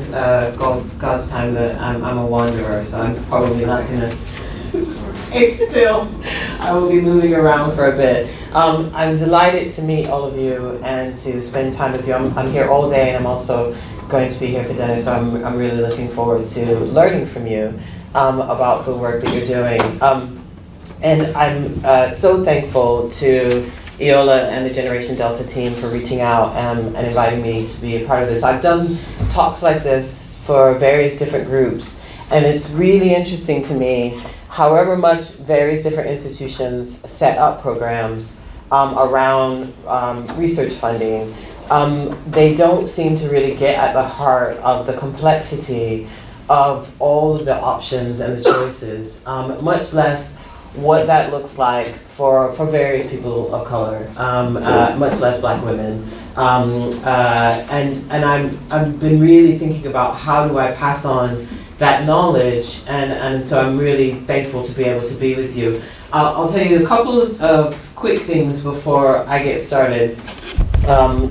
God's time that I'm a wanderer, so I'm probably not going to stay still. I will be moving around for a bit. I'm delighted to meet all of you and to spend time with you. I'm here all day, and I'm also going to be here for dinner, so I'm really looking forward to learning from you about the work that you're doing. And I'm so thankful to Iola and the Generation Delta team for reaching out and inviting me to be a part of this. I've done talks like this for various different groups, and it's really interesting to me, however much various different institutions set up programs around research funding, they don't seem to really get at the heart of the complexity of all of the options and the choices, much less what that looks like for various people of color, much less Black women. And I've been really thinking about how do I pass on that knowledge, and so I'm really thankful to be able to be with you. I'll tell you a couple of quick things before I get started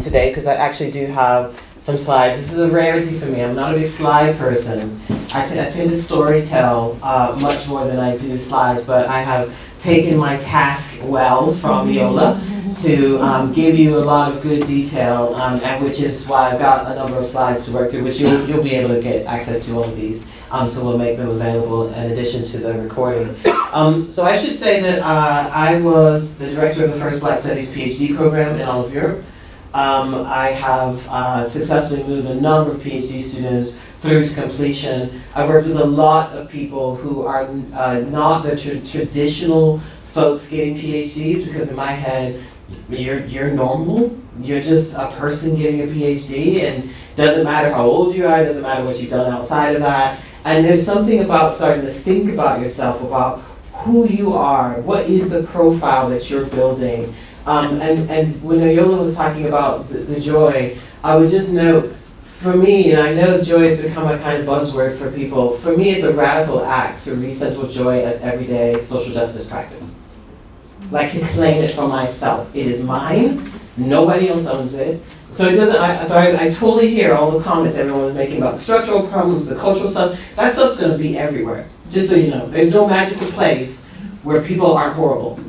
today, because I actually do have some slides. This is a rarity for me. I'm not a big slide person. I tend to storytell much more than I do slides, but I have taken my task well from Iola to give you a lot of good detail, and which is why I've got a number of slides to work through, which you'll be able to get access to all of these. So we'll make them available in addition to the recording. So I should say that I was the director of the first Black Studies PhD program in all of Europe. I have successfully moved a number of PhD students through to completion. I've worked with a lot of people who are not the traditional folks getting PhDs, because in my head, you're normal. You're just a person getting a PhD, and doesn't matter how old you are, doesn't matter what you've done outside of that. And there's something about starting to think about yourself, about who you are, what is the profile that you're building. And when Iola was talking about the joy, I would just note, for me, and I know joy has become a kind of buzzword for people, for me it's a radical act to recenter joy as everyday social justice practice. Like to claim it for myself. It is mine, nobody else owns it. So it doesn't, I totally hear all the comments everyone was making about the structural problems, the cultural stuff. That stuff's gonna be everywhere, just so you know. There's no magical place where people aren't horrible.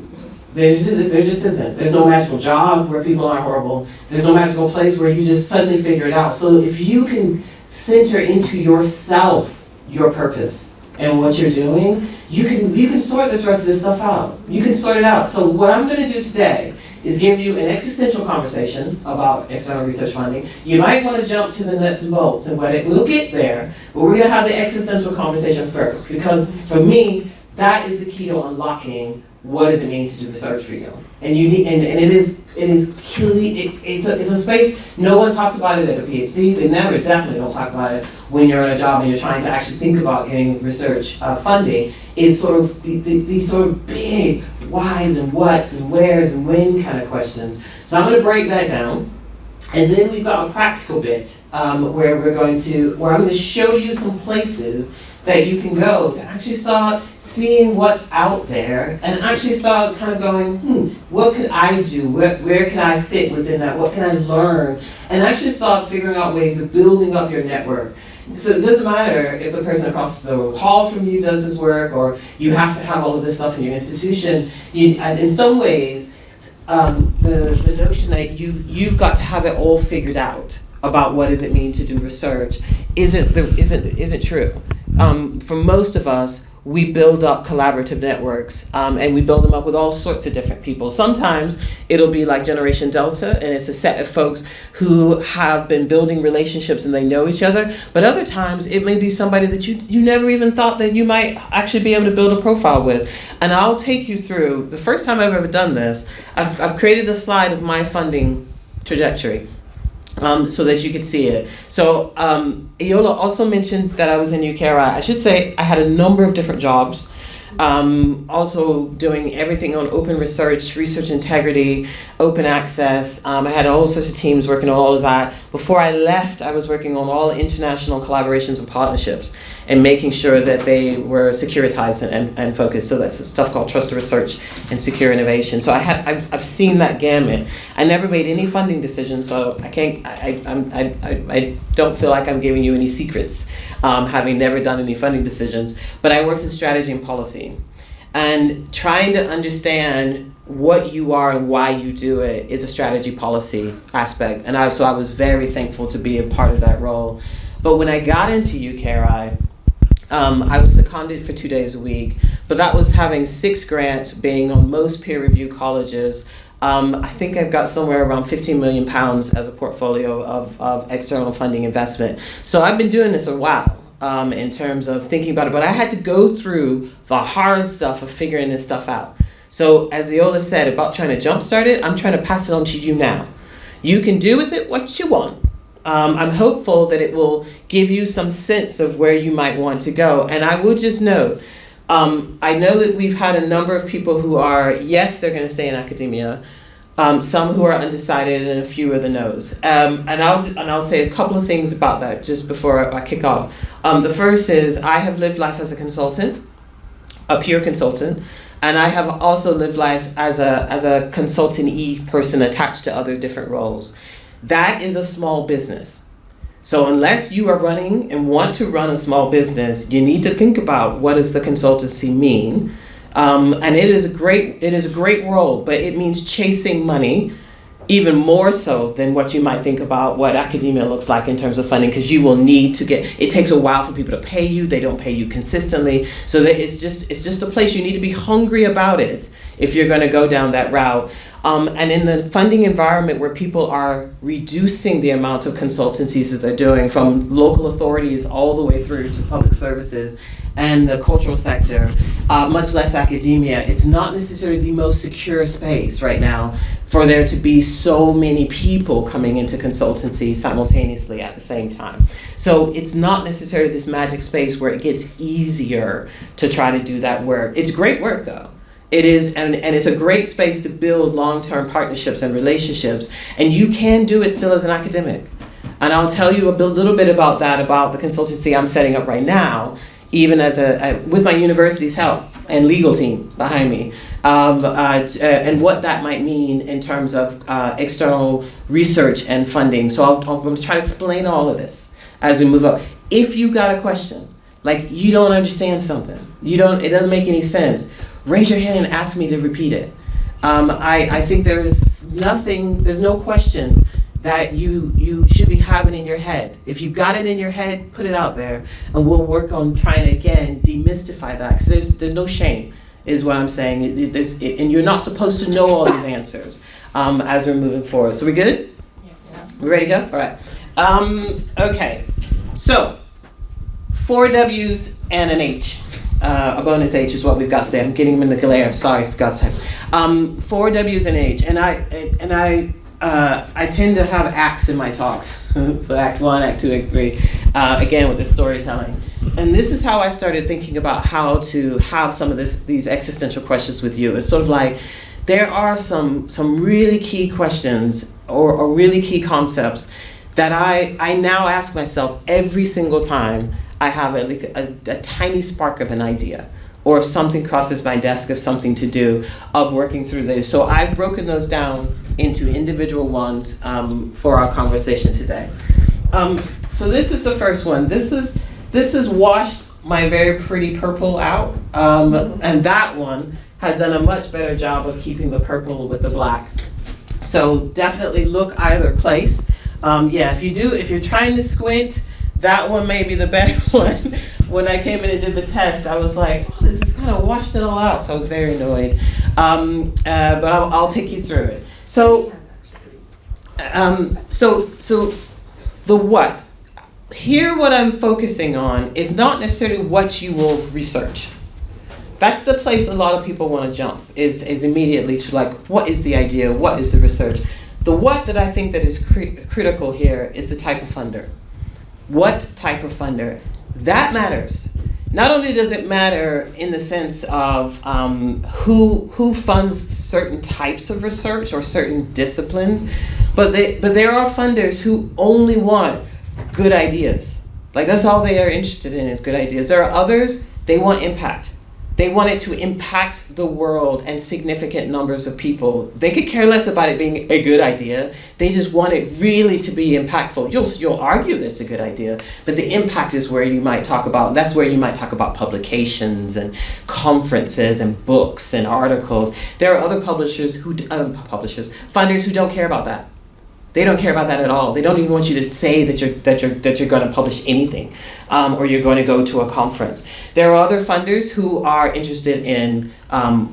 There just isn't. There's no magical job where people aren't horrible. There's no magical place where you just suddenly figure it out. So if you can center into yourself your purpose and what you're doing, you can sort this rest of this stuff out. You can sort it out. So what I'm going to do today is give you an existential conversation about external research funding. You might want to jump to the nuts and bolts, and we'll get there, but we're going to have the existential conversation first, because for me, that is the key to unlocking what does it mean to do research for you. And you need, and it is it's a space no one talks about it at a PhD. They definitely don't talk about it when you're in a job and you're trying to actually think about getting research funding. Is sort of these sort of big whys and whats and wheres and when kind of questions. So I'm going to break that down, and then we've got a practical bit where I'm going to show you some places that you can go to actually start seeing what's out there and actually start kind of going, what could I do? Where can I fit within that? What can I learn? And actually start figuring out ways of building up your network. So it doesn't matter if the person across the hall from you does this work, or you have to have all of this stuff in your institution. In some ways, the notion that you've got to have it all figured out about what does it mean to do research isn't true. For most of us, we build up collaborative networks, and we build them up with all sorts of different people. Sometimes it'll be like Generation Delta, and it's a set of folks who have been building relationships and they know each other. But other times it may be somebody that you never even thought that you might actually be able to build a profile with. And I'll take you through, the first time I've ever done this, I've created a slide of my funding trajectory. So that you could see it. So Iola also mentioned that I was in UKRI. I should say I had a number of different jobs, also doing everything on open research integrity, open access. I had all sorts of teams working on all of that. Before I left, I was working on all international collaborations and partnerships and making sure that they were securitized and focused. So that's stuff called trusted research and secure innovation. So I've seen that gamut. I never made any funding decisions, so I don't feel like I'm giving you any secrets, having never done any funding decisions. But I worked in strategy and policy, and trying to understand what you are and why you do it is a strategy policy aspect. And so I was very thankful to be a part of that role. But when I got into UKRI, I was seconded for 2 days a week, but that was having 6 grants, being on most peer review colleges. I think I've got somewhere around £15 million as a portfolio of external funding investment. So I've been doing this a while. In terms of thinking about it, but I had to go through the hard stuff of figuring this stuff out. So as Viola said about trying to jumpstart it, I'm trying to pass it on to you now. You can do with it what you want. I'm hopeful that it will give you some sense of where you might want to go. And I will just note, I know that we've had a number of people who are, yes, they're going to stay in academia, some who are undecided, and a few are the no's. And I'll say a couple of things about that just before I kick off. The first is I have lived life as a consultant, a pure consultant, and I have also lived life as a consultant-y person attached to other different roles. That is a small business. So unless you are running and want to run a small business, you need to think about what does the consultancy mean. And it is a great role, but it means chasing money even more so than what you might think about what academia looks like in terms of funding, because you will need to it takes a while for people to pay you. They don't pay you consistently. So that it's just a place you need to be hungry about it if you're going to go down that route. And in the funding environment where people are reducing the amount of consultancies that they're doing, from local authorities all the way through to public services and the cultural sector, much less academia, it's not necessarily the most secure space right now for there to be so many people coming into consultancy simultaneously at the same time. So it's not necessarily this magic space where it gets easier to try to do that work. It's great work though. It is, and it's a great space to build long-term partnerships and relationships, and you can do it still as an academic. And I'll tell you a little bit about that, about the consultancy I'm setting up right now, even as with my university's help and legal team behind me, and what that might mean in terms of external research and funding. So I'm going to try to explain all of this as we move up. If you got a question, like you don't understand something, it doesn't make any sense, raise your hand and ask me to repeat it. I think there's no question that you should be having in your head. If you got it in your head, put it out there, and we'll work on trying to, again, demystify that. Because there's no shame, is what I'm saying. And you're not supposed to know all these answers as we're moving forward. So we good? Yeah. We ready to go? All right. Okay. So, 4 W's and an H. A bonus H is what we've got today. I'm getting them in the glare. Sorry, for God's sake. 4 W's and H, and I tend to have acts in my talks. So Act 1, Act 2, Act 3. Again with the storytelling, and this is how I started thinking about how to have some of these existential questions with you. It's sort of like there are some really key questions or really key concepts that I now ask myself every single time I have a tiny spark of an idea, or if something crosses my desk of something to do, of working through this. So I've broken those down into individual ones for our conversation today. So this is the first one. This has washed my very pretty purple out, and that one has done a much better job of keeping the purple with the black. So definitely look either place. If you're trying to squint, that one may be the better one. When I came in and did the test, I was like, oh, this is kind of washed it all out. So I was very annoyed. But I'll take you through it. So the what. Here what I'm focusing on is not necessarily what you will research. That's the place a lot of people want to jump, is immediately to like, what is the idea? What is the research? The what that I think that is critical here is the type of funder. What type of funder? That matters. not only does it matter in the sense of who funds certain types of research or certain disciplines, but there are funders who only want good ideas. Like that's all they are interested in is good ideas. There are others, they want impact. They want it to impact the world and significant numbers of people. They could care less about it being a good idea. They just want it really to be impactful. You'll argue that it's a good idea, but the impact is where you might talk about, that's where you might talk about publications and conferences and books and articles. There are other funders who don't care about that. They don't care about that at all. They don't even want you to say that you're going to publish anything, or you're going to go to a conference. There are other funders who are interested in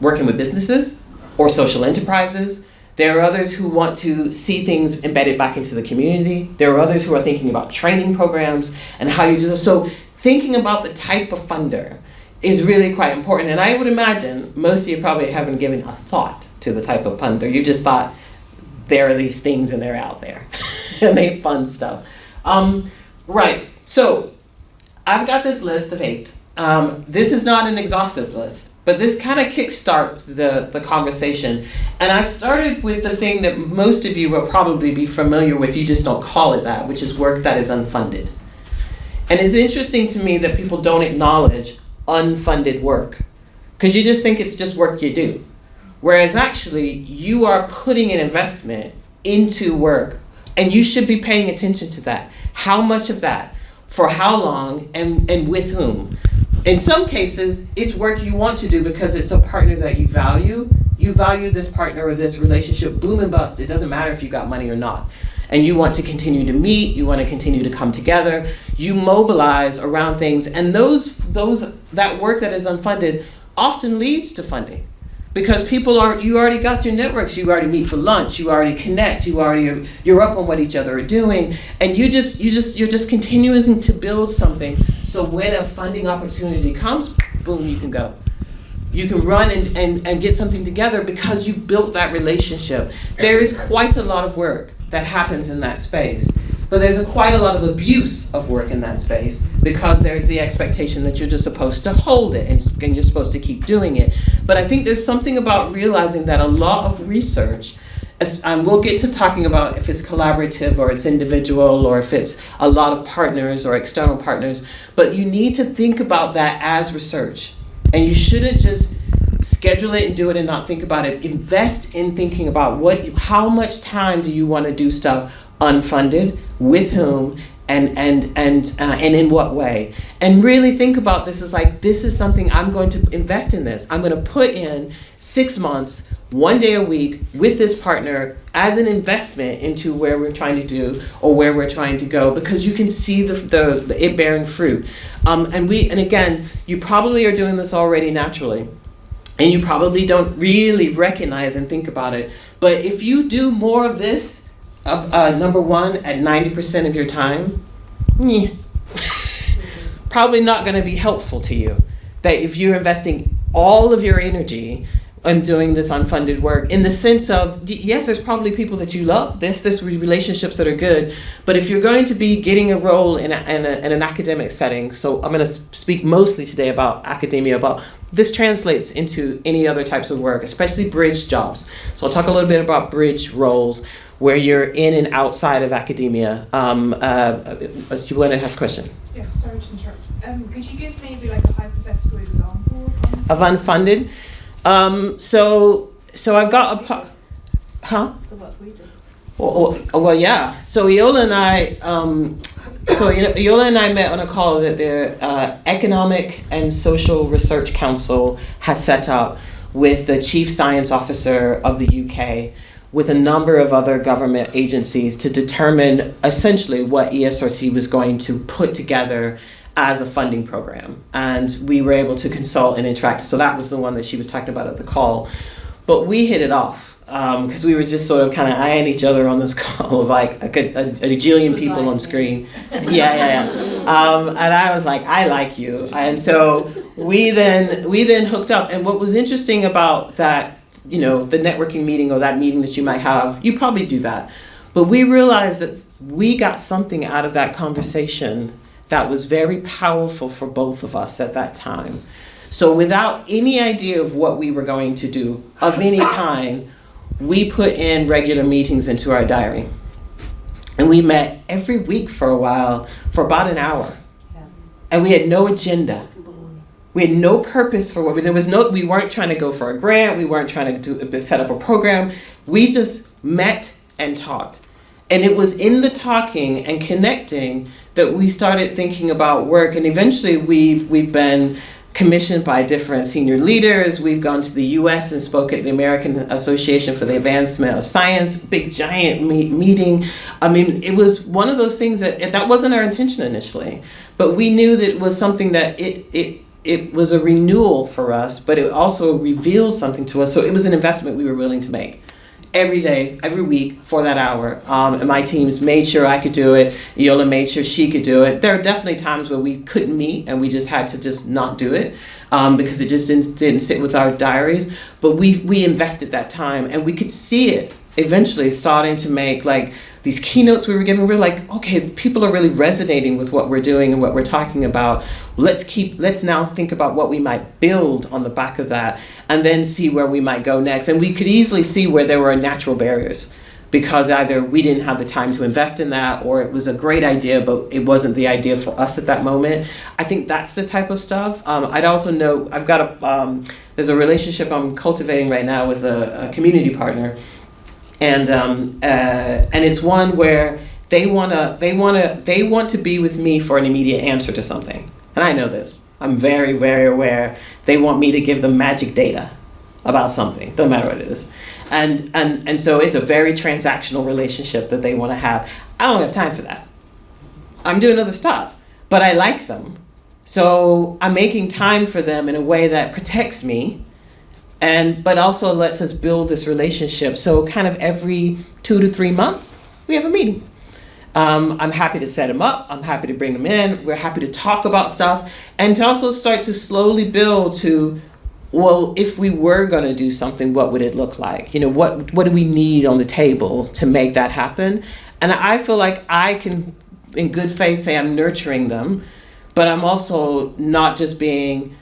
working with businesses or social enterprises. There are others who want to see things embedded back into the community. There are others who are thinking about training programs and how you do this. So thinking about the type of funder is really quite important. And I would imagine most of you probably haven't given a thought to the type of funder. You just thought, there are these things and they're out there and they fund stuff. Right, so I've got this list of 8. This is not an exhaustive list, but this kind of kickstarts the conversation. And I've started with the thing that most of you will probably be familiar with, you just don't call it that, which is work that is unfunded. And it's interesting to me that people don't acknowledge unfunded work, because you just think it's just work you do. Whereas actually, you are putting an investment into work, and you should be paying attention to that. How much of that, for how long, and with whom? In some cases, it's work you want to do because it's a partner that you value. You value this partner or this relationship, boom and bust. It doesn't matter if you got money or not. And you want to continue to meet, you want to continue to come together. You mobilize around things, and that work that is unfunded often leads to funding. Because you already got your networks, you already meet for lunch, you already connect, you're up on what each other are doing, and you're just continuing to build something. So when a funding opportunity comes, boom, you can go. You can run and get something together because you've built that relationship. There is quite a lot of work that happens in that space. But there's quite a lot of abuse of work in that space because there's the expectation that you're just supposed to hold it and you're supposed to keep doing it. But I think there's something about realizing that a lot of research, we'll get to talking about if it's collaborative or it's individual or if it's a lot of partners or external partners, but you need to think about that as research. And you shouldn't just schedule it and do it and not think about it. Invest in thinking about how much time do you want to do stuff unfunded, with whom, and in what way. And really think about this as like, this is something I'm going to invest in this. I'm going to put in 6 months, 1 day a week with this partner as an investment into where we're trying to do or where we're trying to go, because you can see the it bearing fruit. And again, you probably are doing this already naturally. And you probably don't really recognize and think about it. But if you do more of this, number one, at 90% of your time, probably not going to be helpful to you. That if you're investing all of your energy in doing this unfunded work, in the sense of, yes, there's probably people that you love, there's relationships that are good, but if you're going to be getting a role in an academic setting, so I'm going to speak mostly today about academia, but this translates into any other types of work, especially bridge jobs. So I'll talk a little bit about bridge roles, where you're in and outside of academia. You want to ask a question? Yeah, sorry to interrupt. Could you give maybe like a hypothetical example of unfunded? So I've got a The work we do. well, yeah. So Iola and I met on a call that the Economic and Social Research Council has set up with the Chief Science Officer of the UK, with a number of other government agencies to determine essentially what ESRC was going to put together as a funding program. And we were able to consult and interact. So that was the one that she was talking about at the call. But we hit it off because we were just sort of kind of eyeing each other on this call of like a gajillion people on screen. Yeah. And I was like, I like you. And so we then hooked up. And what was interesting about that, the networking meeting or that meeting that you might have, you probably do that. But we realized that we got something out of that conversation that was very powerful for both of us at that time. So without any idea of what we were going to do of any kind, we put in regular meetings into our diary. And we met every week for a while for about an hour. And we had no agenda. We had no purpose for we weren't trying to go for a grant. We weren't trying to set up a program. We just met and talked. And it was in the talking and connecting that we started thinking about work. And eventually we've been commissioned by different senior leaders. We've gone to the US and spoke at the American Association for the Advancement of Science, big giant meeting. I mean, it was one of those things that wasn't our intention initially, but we knew that it was something that it was a renewal for us, but it also revealed something to us. So it was an investment we were willing to make. Every day, every week for that hour. And my teams made sure I could do it. Yola made sure she could do it. There are definitely times where we couldn't meet and we just had to just not do it because it just didn't sit with our diaries. But we invested that time and we could see it eventually starting to make like these keynotes we were giving. We're like, okay, people are really resonating with what we're doing and what we're talking about. Let's now think about what we might build on the back of that and then see where we might go next. And we could easily see where there were natural barriers because either we didn't have the time to invest in that or it was a great idea, but it wasn't the idea for us at that moment. I think that's the type of stuff. I'd also note, I've got there's a relationship I'm cultivating right now with a community partner. And it's one where they want to be with me for an immediate answer to something. And I know this. I'm very, very aware. They want me to give them magic data about something. Doesn't matter what it is. And so it's a very transactional relationship that they want to have. I don't have time for that. I'm doing other stuff, but I like them. So I'm making time for them in a way that protects me. But also lets us build this relationship. So kind of every 2 to 3 months, we have a meeting. I'm happy to set them up. I'm happy to bring them in. We're happy to talk about stuff and to also start to slowly build to, well, if we were going to do something, what would it look like? You know, what do we need on the table to make that happen? And I feel like I can, in good faith, say I'm nurturing them, but I'm also not just being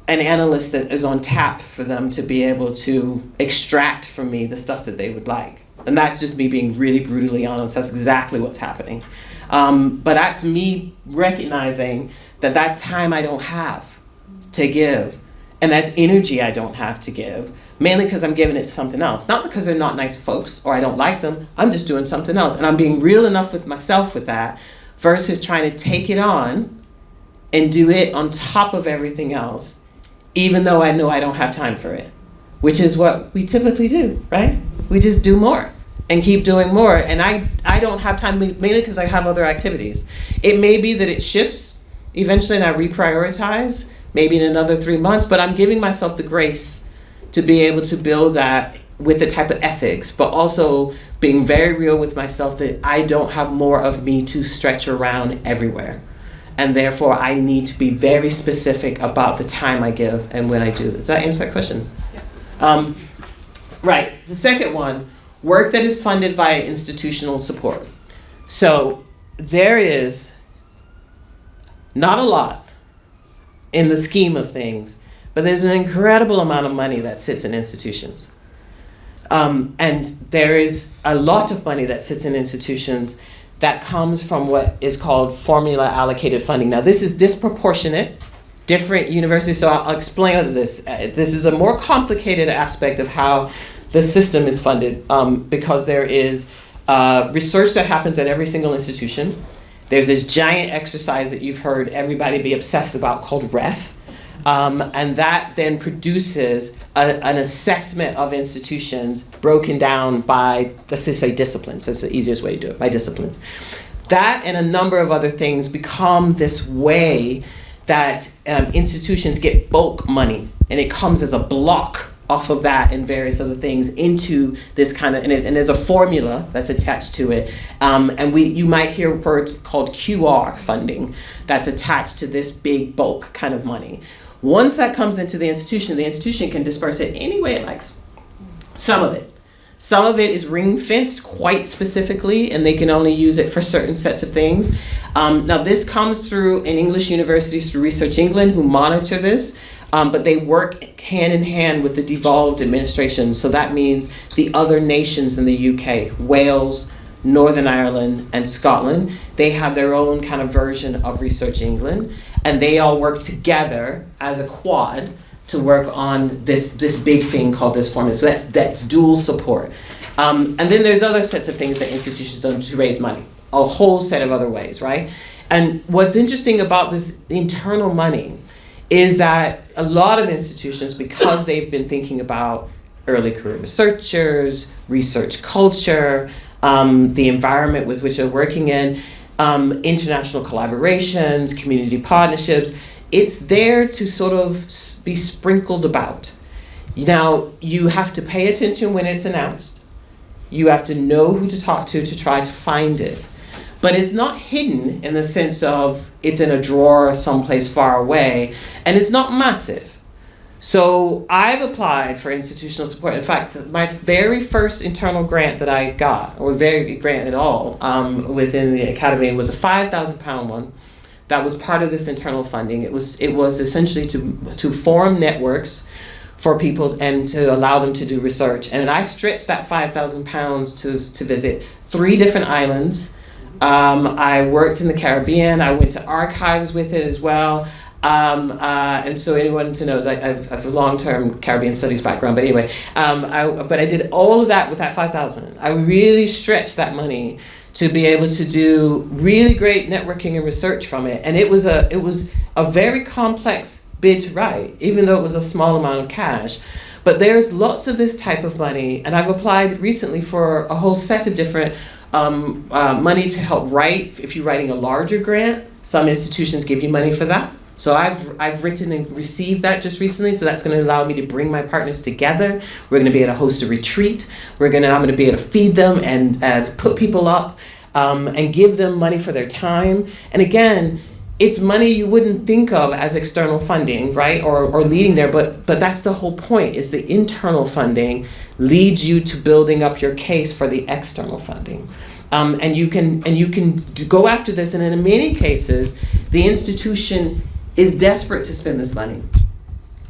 an analyst that is on tap for them to be able to extract from me the stuff that they would like. And that's just me being really brutally honest. That's exactly what's happening. But that's me recognizing that that's time I don't have to give. And that's energy I don't have to give. Mainly because I'm giving it to something else. Not because they're not nice folks or I don't like them. I'm just doing something else. And I'm being real enough with myself with that versus trying to take it on and do it on top of everything else, even though I know I don't have time for it, which is what we typically do, right? We just do more and keep doing more. And I don't have time, mainly because I have other activities. It may be that it shifts eventually and I reprioritize, maybe in another 3 months, but I'm giving myself the grace to be able to build that with the type of ethics, but also being very real with myself that I don't have more of me to stretch around everywhere. And therefore, I need to be very specific about the time I give and when I do. Does that answer that question? Yeah. Right. The second one, work that is funded via institutional support. So there is not a lot in the scheme of things, but there's an incredible amount of money that sits in institutions. And there is a lot of money that sits in institutions that comes from what is called formula allocated funding. Now this is disproportionate, different universities, so I'll explain this. This is a more complicated aspect of how the system is funded because there is research that happens at every single institution. There's this giant exercise that you've heard everybody be obsessed about called REF, and that then produces an assessment of institutions broken down by, let's just say, disciplines. That's the easiest way to do it, by disciplines. That and a number of other things become this way that institutions get bulk money, and it comes as a block off of that and various other things into this kind of, and there's a formula that's attached to it. And you might hear words called QR funding that's attached to this big bulk kind of money. Once that comes into the institution can disperse it any way it likes. Some of it. Some of it is ring fenced quite specifically, and they can only use it for certain sets of things. Now this comes through in English universities through Research England, who monitor this, but they work hand in hand with the devolved administrations. So that means the other nations in the UK, Wales, Northern Ireland, and Scotland. They have their own kind of version of Research England, and they all work together as a quad to work on this big thing called this formula. So that's dual support. And then there's other sets of things that institutions do to raise money, a whole set of other ways, right? And what's interesting about this internal money is that a lot of institutions, because they've been thinking about early career researchers, research culture, the environment with which they're working in, international collaborations, community partnerships, it's there to sort of be sprinkled about. Now, you have to pay attention when it's announced. You have to know who to talk to try to find it. But it's not hidden in the sense of it's in a drawer someplace far away, and it's not massive. So I've applied for institutional support. In fact, my very first internal grant that I got, or very grant at all, within the academy was a £5,000 one. That was part of this internal funding. It was essentially to form networks for people and to allow them to do research. And I stretched that £5,000 to visit 3 different islands. I worked in the Caribbean. I went to archives with it as well. And so anyone to know, I have a long-term Caribbean studies background, but anyway, but I did all of that with that 5,000. I really stretched that money to be able to do really great networking and research from it. And it was a very complex bid to write, even though it was a small amount of cash. But there's lots of this type of money, and I've applied recently for a whole set of different money to help write. If you're writing a larger grant, some institutions give you money for that. So I've written and received that just recently, so that's going to allow me to bring my partners together. We're going to be able to host a retreat. I'm going to be able to feed them and put people up and give them money for their time. And again, it's money you wouldn't think of as external funding, right? Or leading there, but that's the whole point, is the internal funding leads you to building up your case for the external funding. And you can go after this, and in many cases, the institution is desperate to spend this money.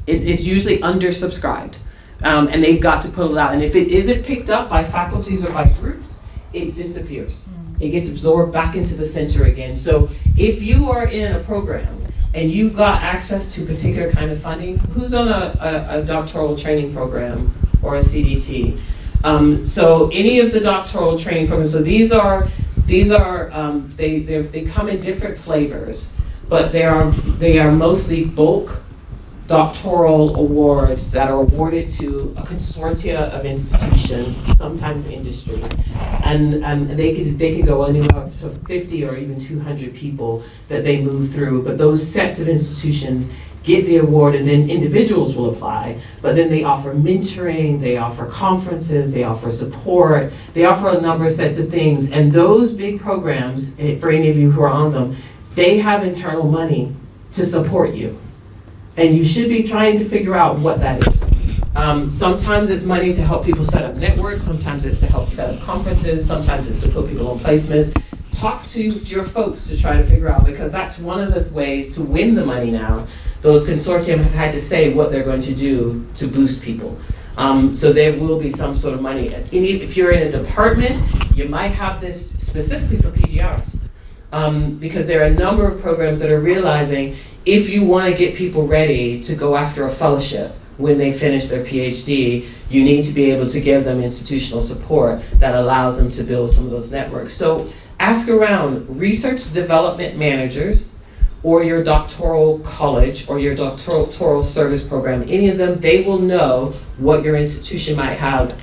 It's usually undersubscribed, and they've got to pull it out. And if it isn't picked up by faculties or by groups, it disappears. It gets absorbed back into the center again. So if you are in a program and you've got access to particular kind of funding, who's on a doctoral training program or a CDT? So any of the doctoral training programs, so they come in different flavors, but they are mostly bulk doctoral awards that are awarded to a consortia of institutions, sometimes industry, and they could go anywhere up to 50 or even 200 people that they move through. But those sets of institutions get the award, and then individuals will apply, but then they offer mentoring, they offer conferences, they offer support, they offer a number of sets of things. And those big programs, for any of you who are on them, they have internal money to support you. And you should be trying to figure out what that is. Sometimes it's money to help people set up networks, sometimes it's to help set up conferences, sometimes it's to put people on placements. Talk to your folks to try to figure out, because that's one of the ways to win the money now. Those consortium have had to say what they're going to do to boost people. So there will be some sort of money. If you're in a department, you might have this specifically for PGRs. Because there are a number of programs that are realizing if you want to get people ready to go after a fellowship when they finish their PhD, you need to be able to give them institutional support that allows them to build some of those networks. So ask around research development managers or your doctoral college or your doctoral service program, any of them, they will know what your institution might have.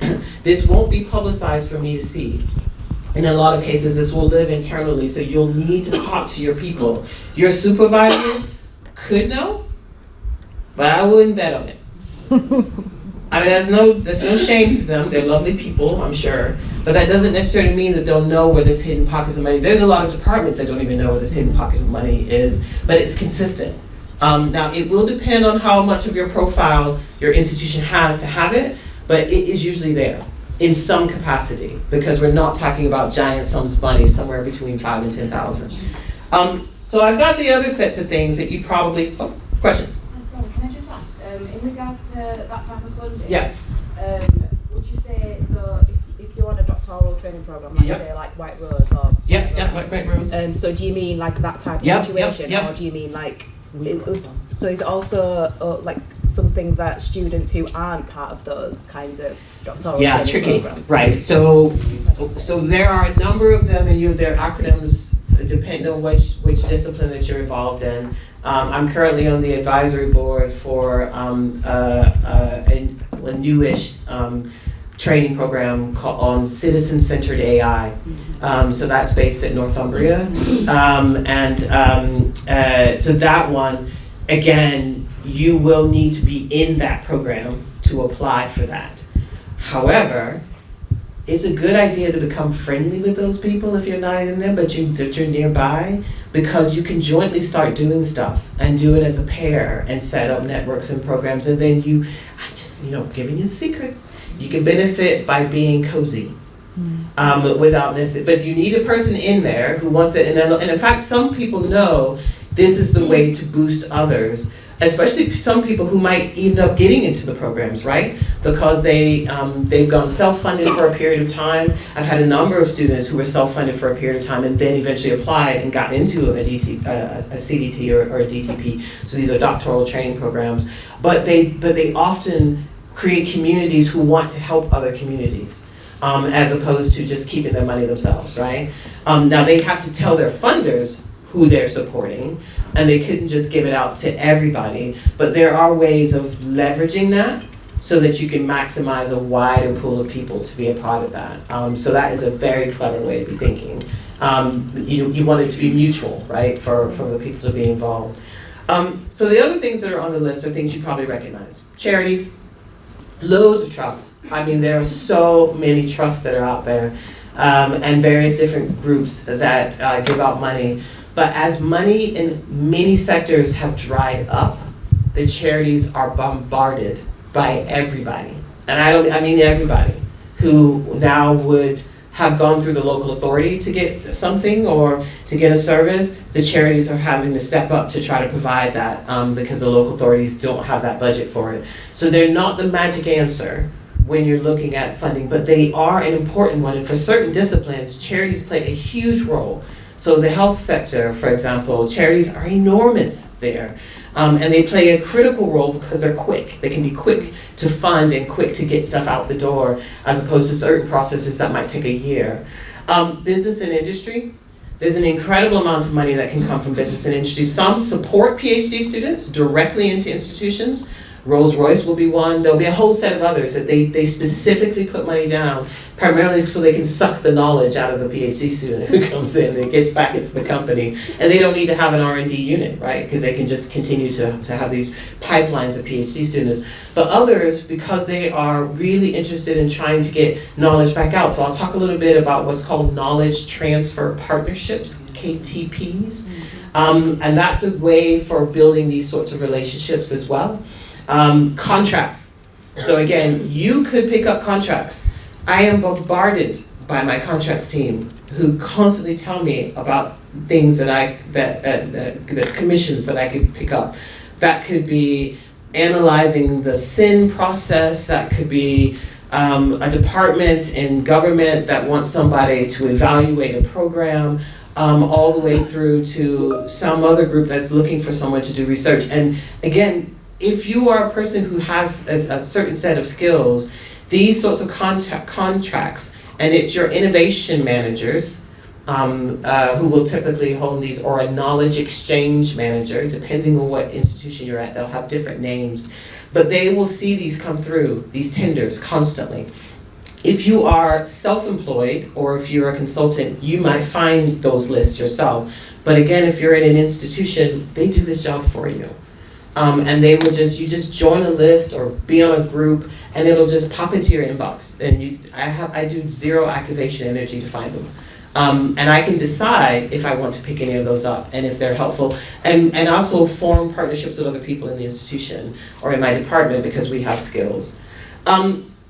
This won't be publicized for me to see. In a lot of cases, this will live internally, so you'll need to talk to your people. Your supervisors could know, but I wouldn't bet on it. I mean, there's no shame to them. They're lovely people, I'm sure, but that doesn't necessarily mean that they'll know where this hidden pockets of money. There's a lot of departments that don't even know where this hidden pocket of money is, but it's consistent. Now, it will depend on how much of your profile your institution has to have it, but it is usually there. in some capacity, because we're not talking about giant sums of money, somewhere between 5 and 10,000. So I've got the other sets of things that you probably, question? Sorry, can I just ask, in regards to that type of funding, Yeah. would you say, so if you're on a doctoral training program, like say like White Rose or... White Rose. So do you mean like that type of situation, or do you mean like... So is it also like something that students who aren't part of those kinds of doctoral training programs? Right. So there are a number of them, and their acronyms depend on which discipline that you're involved in. I'm currently on the advisory board for a newish training program on citizen-centered AI. So that's based at Northumbria. So that one, again, you will need to be in that program to apply for that. However, it's a good idea to become friendly with those people if you're not in them, but you're nearby, because you can jointly start doing stuff and do it as a pair and set up networks and programs. And then I'm just giving you the secrets. You can benefit by being cozy, without necessarily, but you need a person in there who wants it. And in fact, some people know this is the way to boost others, especially some people who might end up getting into the programs, right? Because they've gone self-funded for a period of time. I've had a number of students who were self-funded for a period of time and then eventually applied and got into a CDT or a DTP. So these are doctoral training programs. But they often create communities who want to help other communities, as opposed to just keeping their money themselves, right? Now they have to tell their funders who they're supporting, and they couldn't just give it out to everybody, but there are ways of leveraging that so that you can maximize a wider pool of people to be a part of that. So that is a very clever way to be thinking. You want it to be mutual, right, for the people to be involved. So the other things that are on the list are things you probably recognize. Charities, loads of trusts. I mean, there are so many trusts that are out there, and various different groups that give out money. But as money in many sectors have dried up, the charities are bombarded by everybody. And I mean everybody who now would have gone through the local authority to get something or to get a service. The charities are having to step up to try to provide that, because the local authorities don't have that budget for it. So they're not the magic answer when you're looking at funding, but they are an important one. And for certain disciplines, charities play a huge role. So the health sector, for example, charities are enormous there. And they play a critical role because they're quick. They can be quick to fund and quick to get stuff out the door, as opposed to certain processes that might take a year. Business and industry, there's an incredible amount of money that can come from business and industry. Some support PhD students directly into institutions. Rolls-Royce will be one. There'll be a whole set of others that they specifically put money down, primarily so they can suck the knowledge out of the PhD student who comes in and gets back into the company. And they don't need to have an R&D unit, right? Because they can just continue to have these pipelines of PhD students. But others, because they are really interested in trying to get knowledge back out. So I'll talk a little bit about what's called knowledge transfer partnerships, KTPs. And that's a way for building these sorts of relationships as well. Contracts. So again, you could pick up contracts. I am bombarded by my contracts team who constantly tell me about things that the commissions that I could pick up. That could be analyzing the SIN process. That could be a department in government that wants somebody to evaluate a program, all the way through to some other group that's looking for someone to do research. And again, if you are a person who has a certain set of skills, these sorts of contracts, and it's your innovation managers who will typically hold these, or a knowledge exchange manager, depending on what institution you're at, they'll have different names. But they will see these come through, these tenders, constantly. If you are self-employed, or if you're a consultant, you might find those lists yourself. But again, if you're in an institution, they do this job for you. And they will you just join a list or be on a group, and it'll just pop into your inbox. And I do zero activation energy to find them. And I can decide if I want to pick any of those up and if they're helpful. And also form partnerships with other people in the institution or in my department because we have skills.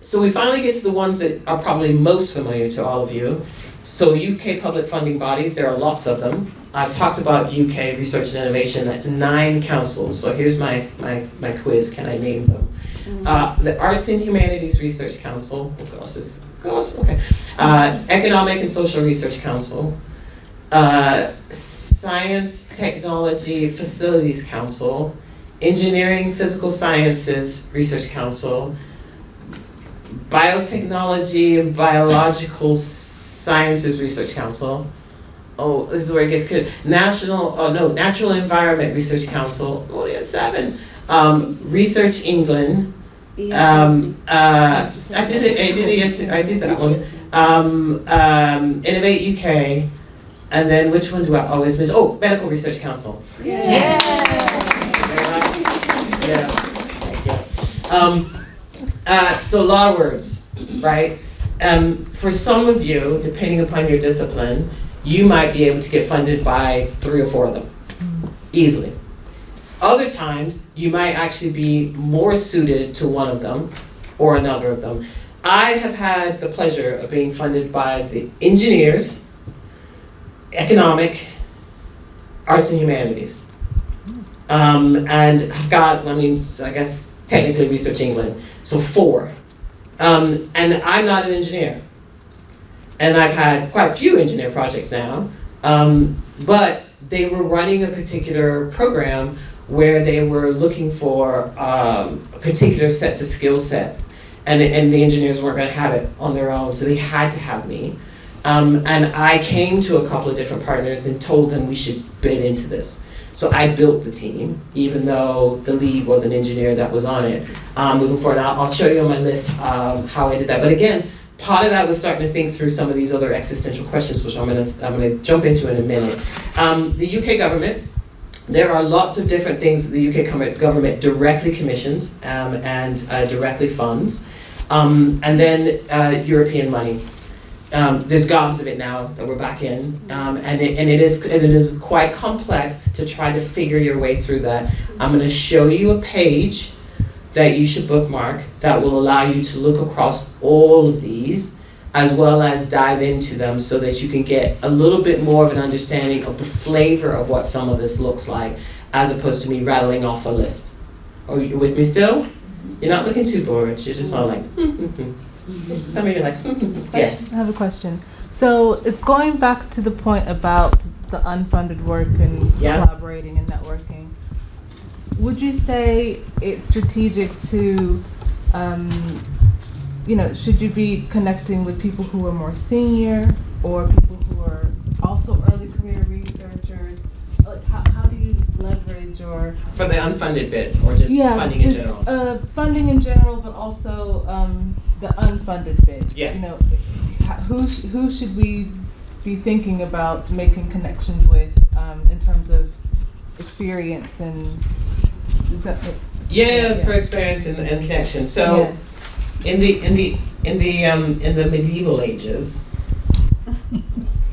so we finally get to the ones that are probably most familiar to all of you. So UK public funding bodies, there are lots of them. I've talked about UK research and innovation, that's 9 councils. So here's my quiz, can I name them? The Arts and Humanities Research Council, okay. Economic and Social Research Council, Science, Technology, Facilities Council, Engineering, Physical Sciences Research Council, Biotechnology and Biological Sciences Research Council. Oh, this is where it gets good. Natural Environment Research Council. Oh, yeah, 7. Research England. I did that one. Innovate UK. And then which one do I always miss? Oh, Medical Research Council. Yeah. So a lot of words, right? For some of you, depending upon your discipline, you might be able to get funded by 3 or 4 of them, easily. Other times, you might actually be more suited to one of them or another of them. I have had the pleasure of being funded by the engineers, economic, arts and humanities. And I've got, I guess, technically Research England, so 4. And I'm not an engineer. And I've had quite a few engineer projects now, but they were running a particular program where they were looking for particular sets of skill set, and the engineers weren't going to have it on their own, so they had to have me. And I came to a couple of different partners and told them we should bid into this. So I built the team, even though the lead was an engineer that was on it. Moving forward, I'll show you on my list how I did that. But again, part of that was starting to think through some of these other existential questions, which I'm gonna jump into in a minute. The UK government, there are lots of different things that the UK government directly commissions and directly funds. And then European money. There's gobs of it now that we're back in, and it is quite complex to try to figure your way through that. I'm going to show you a page that you should bookmark that will allow you to look across all of these, as well as dive into them so that you can get a little bit more of an understanding of the flavor of what some of this looks like, as opposed to me rattling off a list. Are you with me still? You're not looking too bored, you're just all like, Some of you are like, yes. I have a question. So it's going back to the point about the unfunded work and collaborating and networking. Would you say it's strategic to, should you be connecting with people who are more senior or people who are also early career researchers? Like how do you leverage or... For the unfunded bit or just funding in general? Funding in general, but also the unfunded bit. Yeah. Who should we be thinking about making connections with in terms of experience and for experience and connection. So in the medieval ages,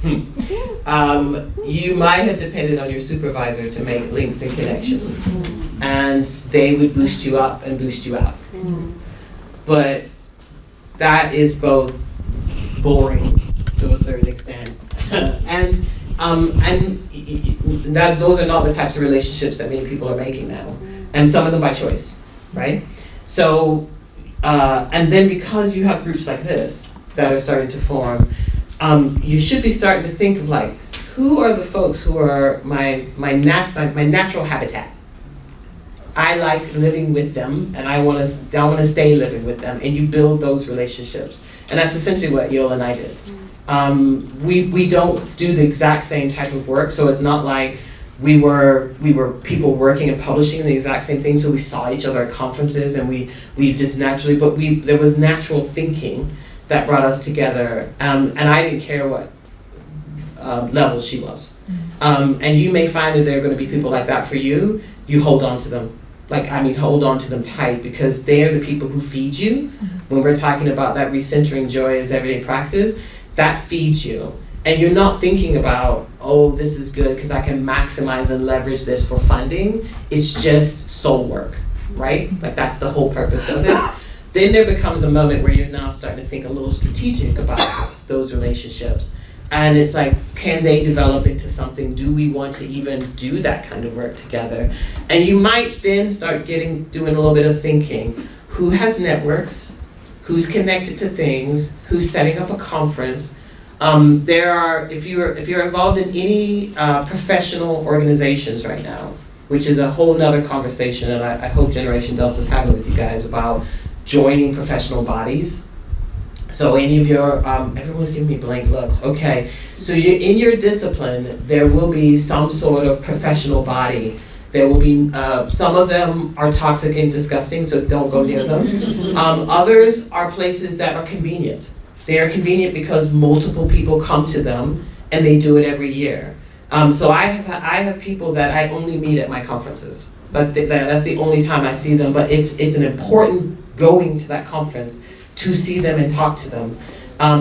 you might have depended on your supervisor to make links and connections, and they would boost you up and boost you out. But that is both boring to a certain extent, and those are not the types of relationships that many people are making now, and some of them by choice, right? So, and then because you have groups like this that are starting to form, you should be starting to think of like, who are the folks who are my natural habitat? I like living with them, and I want to stay living with them, and you build those relationships, and that's essentially what Yoel and I did. We don't do the exact same type of work, so it's not like we were people working and publishing the exact same thing. So we saw each other at conferences, and we just naturally, but there was natural thinking that brought us together, and I didn't care what level she was. And you may find that there are going to be people like that for you. You hold on to them. Hold on to them tight, because they're the people who feed you. When we're talking about that recentering joy as everyday practice, that feeds you. And you're not thinking about, oh, this is good because I can maximize and leverage this for funding. It's just soul work, right? Like that's the whole purpose of it. Then there becomes a moment where you're now starting to think a little strategic about those relationships. And it's like, can they develop into something? Do we want to even do that kind of work together? And you might then start doing a little bit of thinking. Who has networks? Who's connected to things? Who's setting up a conference? If you're involved in any professional organizations right now, which is a whole nother conversation, and I hope Generation Delta is having with you guys about joining professional bodies. So any of your, everyone's giving me blank looks. Okay, so in your discipline, there will be some sort of professional body. There will be, some of them are toxic and disgusting, so don't go near them. Others are places that are convenient. They are convenient because multiple people come to them and they do it every year. So I have people that I only meet at my conferences. That's the only time I see them, but it's an important going to that conference to see them and talk to them.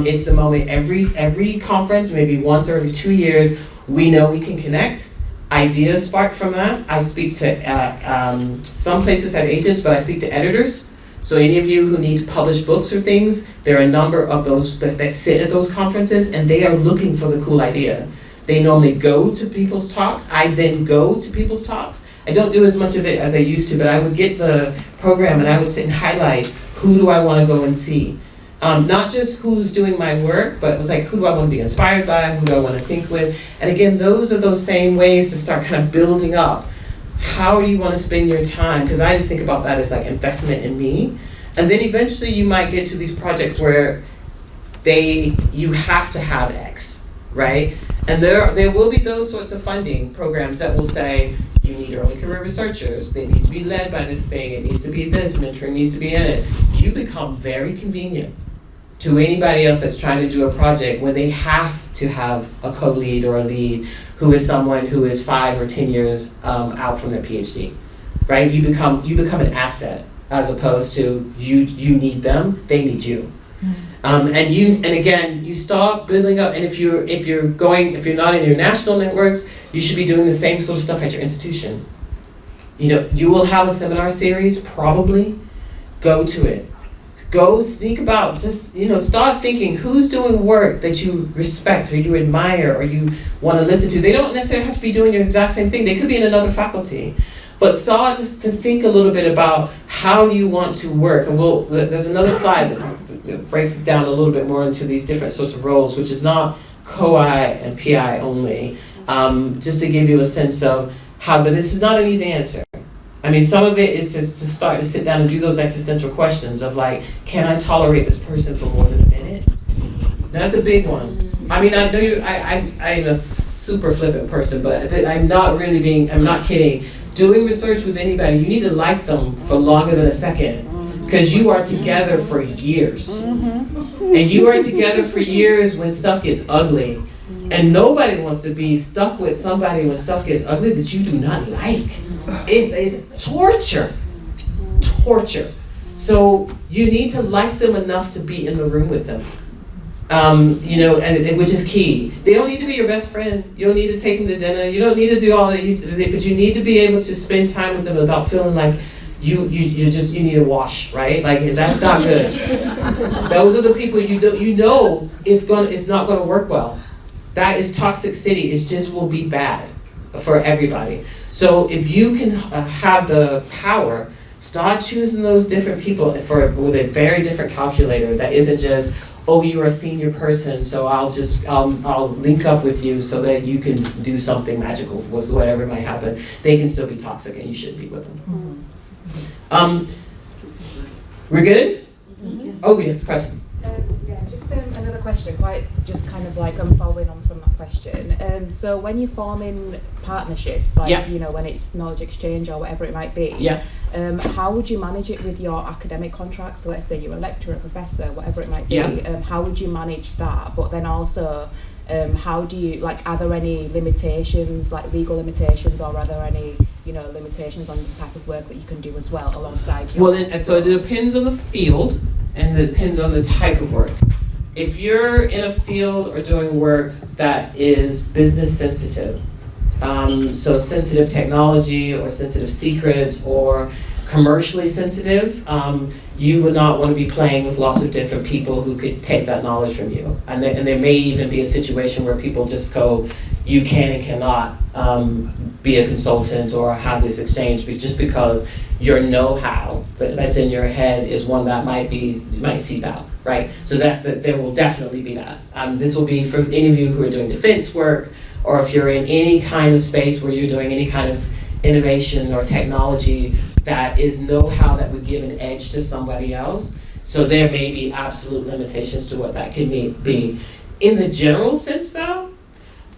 It's the moment every conference, maybe once or every 2 years, we know we can connect. Ideas spark from that. I speak to, some places have agents, but I speak to editors. So any of you who need to publish books or things, there are a number of those that sit at those conferences, and they are looking for the cool idea. They normally go to people's talks. I then go to people's talks. I don't do as much of it as I used to, but I would get the program and I would sit and highlight, who do I want to go and see? Not just who's doing my work, but it was like, who do I want to be inspired by? Who do I want to think with? And again, those are those same ways to start kind of building up. How do you want to spend your time? Because I just think about that as like investment in me. And then eventually you might get to these projects where you have to have X, right? And there will be those sorts of funding programs that will say, you need early career researchers. They need to be led by this thing. It needs to be this. Mentoring needs to be in it. You become very convenient to anybody else that's trying to do a project when they have to have a co-lead or a lead who is someone who is 5 or 10 years out from their PhD, right? You become an asset as opposed to you need them, they need you. And again, you start building up, and if you're not in your national networks, you should be doing the same sort of stuff at your institution. You will have a seminar series, probably. Go to it. Go think about, start thinking who's doing work that you respect or you admire or you want to listen to. They don't necessarily have to be doing your exact same thing. They could be in another faculty. But start just to think a little bit about how you want to work. And there's another slide that breaks it down a little bit more into these different sorts of roles, which is not co-I and PI only, just to give you a sense of how, but this is not an easy answer. I mean, some of it is just to start to sit down and do those existential questions of like, can I tolerate this person for more than a minute? That's a big one. I mean, I know I'm a super flippant person, but I'm not kidding. Doing research with anybody, you need to like them for longer than a second, because you are together for years. And you are together for years when stuff gets ugly. And nobody wants to be stuck with somebody when stuff gets ugly that you do not like. It's torture. So you need to like them enough to be in the room with them. And which is key. They don't need to be your best friend. You don't need to take them to dinner. You don't need to do all that. But you need to be able to spend time with them without feeling like you need a wash, right? Like that's not good. Those are the people it's not going to work well. That is toxic city. It just will be bad for everybody. So if you can have the power, start choosing those different people with a very different calculator that isn't just, oh, you're a senior person, so I'll link up with you so that you can do something magical with whatever might happen. They can still be toxic and you shouldn't be with them. We're good? Yes. Oh, yes, question. Just another question, just kind of like I'm following on from that question. So when you form in partnerships, like, when it's knowledge exchange or whatever it might be, how would you manage it with your academic contracts? So let's say you're a lecturer, a professor, whatever it might be. How would you manage that? But then also, how do you, are there any limitations, like legal limitations, or are there any, limitations on the type of work that you can do as well alongside your... So it depends on the field, and it depends on the type of work. If you're in a field or doing work that is business sensitive, so sensitive technology or sensitive secrets or commercially sensitive, you would not want to be playing with lots of different people who could take that knowledge from you. And there may even be a situation where people just go, you can and cannot be a consultant or have this exchange, but just because your know-how that's in your head is one that might seep out, right? So that there will definitely be that. This will be for any of you who are doing defense work, or if you're in any kind of space where you're doing any kind of innovation or technology that is know-how that would give an edge to somebody else. So there may be absolute limitations to what that could be. In the general sense though,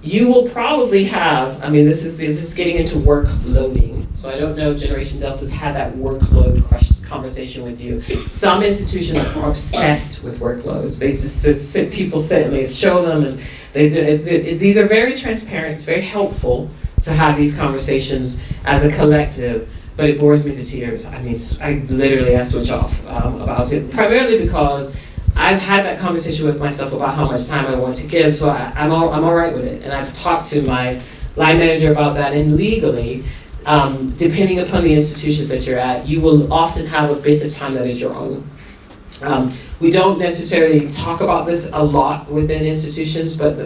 you will probably have, this is getting into work loading. So I don't know if Generation Delta's had that workload conversation with you. Some institutions are obsessed with workloads. They just people sit and they show them, and they do. These are very transparent. It's very helpful to have these conversations as a collective, but it bores me to tears. I switch off about it, primarily because I've had that conversation with myself about how much time I want to give, so I'm all right with it. And I've talked to my line manager about that, and legally, depending upon the institutions that you're at, you will often have a bit of time that is your own. We don't necessarily talk about this a lot within institutions, but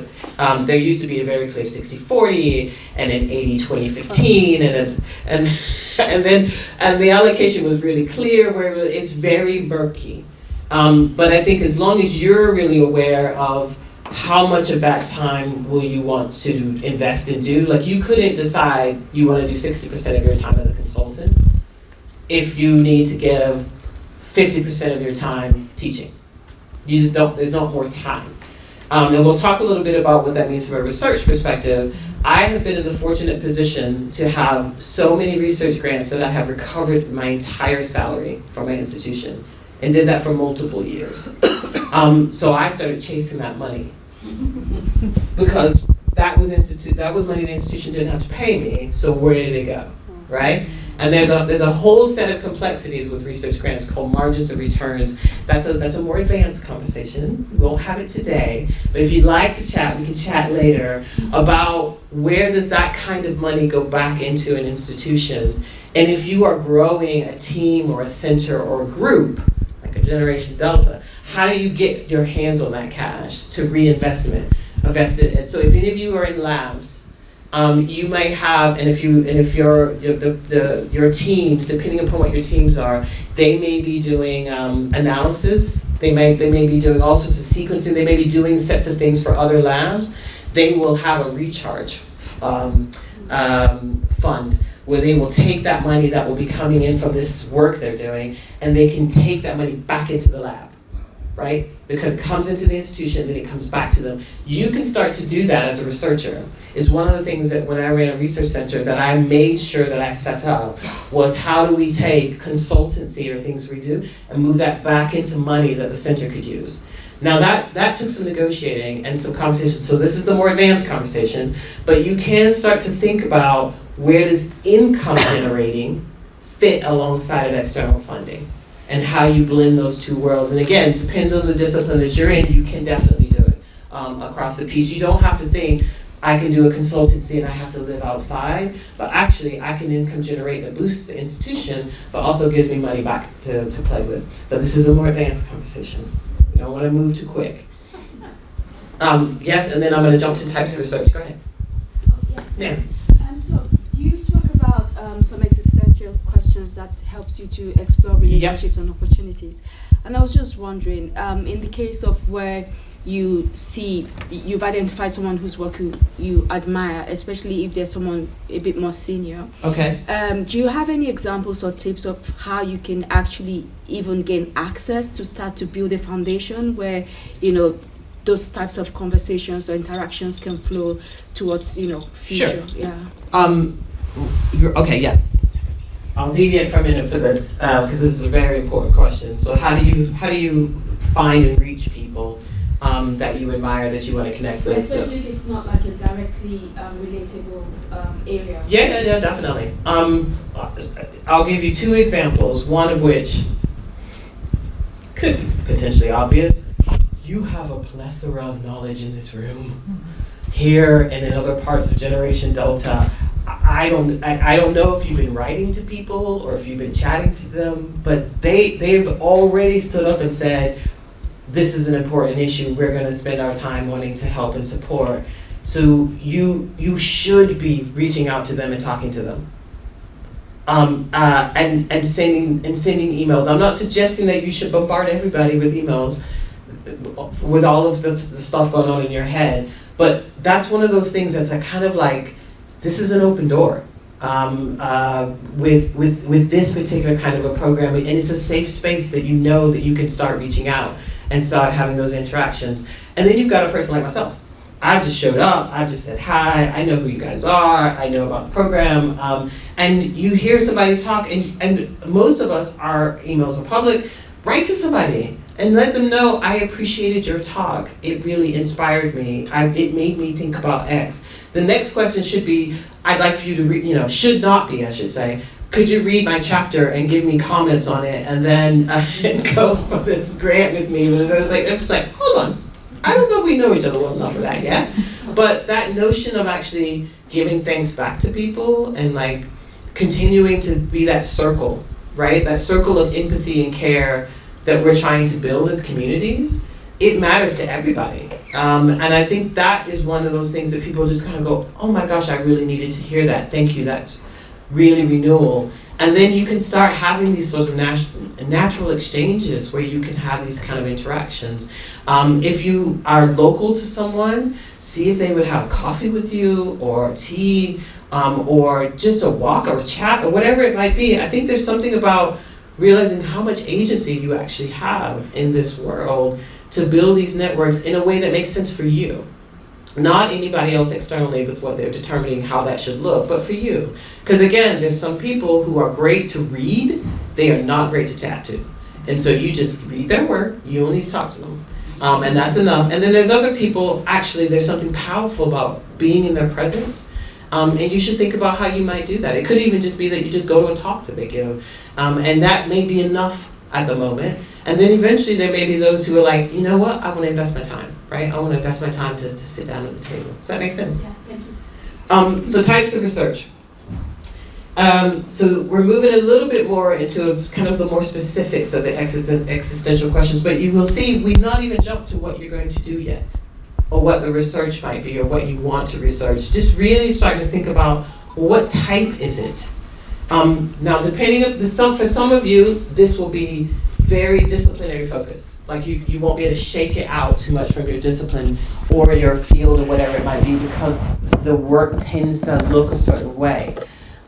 there used to be a very clear 60-40 and an 80-20-15, and the allocation was really clear, where it's very murky. But I think as long as you're really aware of how much of that time will you want to invest and do, like you couldn't decide you want to do 60% of your time as a consultant if you need to give 50% of your time teaching. You just don't, there's not more time. And we'll talk a little bit about what that means from a research perspective. I have been in the fortunate position to have so many research grants that I have recovered my entire salary from my institution, and did that for multiple years. So I started chasing that money because that was money the institution didn't have to pay me, so where did it go, right? And there's a whole set of complexities with research grants called margins of returns. That's a more advanced conversation. We won't have it today, but if you'd like to chat, we can chat later about where does that kind of money go back into an institution. And if you are growing a team or a center or a group, like a Generation Delta, how do you get your hands on that cash to invest it? So if any of you are in labs, you may have, and if your teams, depending upon what your teams are, they may be doing analysis. They may be doing all sorts of sequencing. They may be doing sets of things for other labs. They will have a recharge fund where they will take that money that will be coming in from this work they're doing, and they can take that money back into the lab, right? Because it comes into the institution, then it comes back to them. You can start to do that as a researcher. It's one of the things that when I ran a research center that I made sure that I set up was how do we take consultancy or things we do and move that back into money that the center could use. Now that took some negotiating and some conversations, so this is the more advanced conversation, but you can start to think about where does income generating fit alongside of external funding and how you blend those two worlds. And again, depends on the discipline that you're in, you can definitely do it across the piece. You don't have to think, I can do a consultancy and I have to live outside, but actually I can income generate and boost the institution, but also gives me money back to play with. But this is a more advanced conversation. You don't want to move too quick. Yes, and then I'm going to jump to types of research. Go ahead. Oh, yeah. So you spoke about some existential questions that helps you to explore relationships and opportunities. And I was just wondering, in the case of where you've identified someone whose work you admire, especially if there's someone a bit more senior. Okay. Do you have any examples or tips of how you can actually even gain access to start to build a foundation where, those types of conversations or interactions can flow towards, future? Sure. Yeah. Okay, yeah. I'll deviate for a minute for this because this is a very important question. So how do you find and reach people that you admire, that you want to connect with? Especially if it's not like a directly relatable area. Yeah, definitely. I'll give you two examples, one of which could be potentially obvious. You have a plethora of knowledge in this room. Here and in other parts of Generation Delta, I don't know if you've been writing to people or if you've been chatting to them, but they've already stood up and said, this is an important issue, we're gonna spend our time wanting to help and support. So you should be reaching out to them and talking to them. And sending emails. I'm not suggesting that you should bombard everybody with emails with all of the stuff going on in your head, but that's one of those things that's kind of like, this is an open door with this particular kind of a program, and it's a safe space that you know that you can start reaching out and start having those interactions. And then you've got a person like myself. I've just showed up, I've just said hi, I know who you guys are, I know about the program, and you hear somebody talk, and most of us, our emails are public. Write to somebody and let them know, I appreciated your talk, it really inspired me, it made me think about X. The next question should be, I'd like for you to read, should not be, I should say, could you read my chapter and give me comments on it, and then go for this grant with me? It's like, hold on. I don't know if we know each other well enough for that yet, but that notion of actually giving things back to people and like continuing to be that circle, right? That circle of empathy and care that we're trying to build as communities, it matters to everybody. And I think that is one of those things that people just kind of go, oh my gosh, I really needed to hear that. Thank you, that's really renewal. And then you can start having these sort of natural exchanges where you can have these kind of interactions. If you are local to someone, see if they would have coffee with you or tea, or just a walk or a chat or whatever it might be. I think there's something about realizing how much agency you actually have in this world to build these networks in a way that makes sense for you. Not anybody else externally with what they're determining how that should look, but for you. Because again, there's some people who are great to read, they are not great to chat to. And so you just read their work, you only talk to them. And that's enough. And then there's other people, actually there's something powerful about being in their presence. And you should think about how you might do that. It could even just be that you just go to a talk that they give. And that may be enough at the moment. And then eventually there may be those who are like, you know what, I want to invest my time, right? I want to invest my time to sit down at the table. Does that make sense? Yeah, thank you. So types of research. So we're moving a little bit more into kind of the more specifics of the existential questions, but you will see we've not even jumped to what you're going to do yet, or what the research might be, or what you want to research. Just really starting to think about what type is it. Now, depending on for some of you, this will be very disciplinary focused. Like you won't be able to shake it out too much from your discipline or your field or whatever it might be, because the work tends to look a certain way.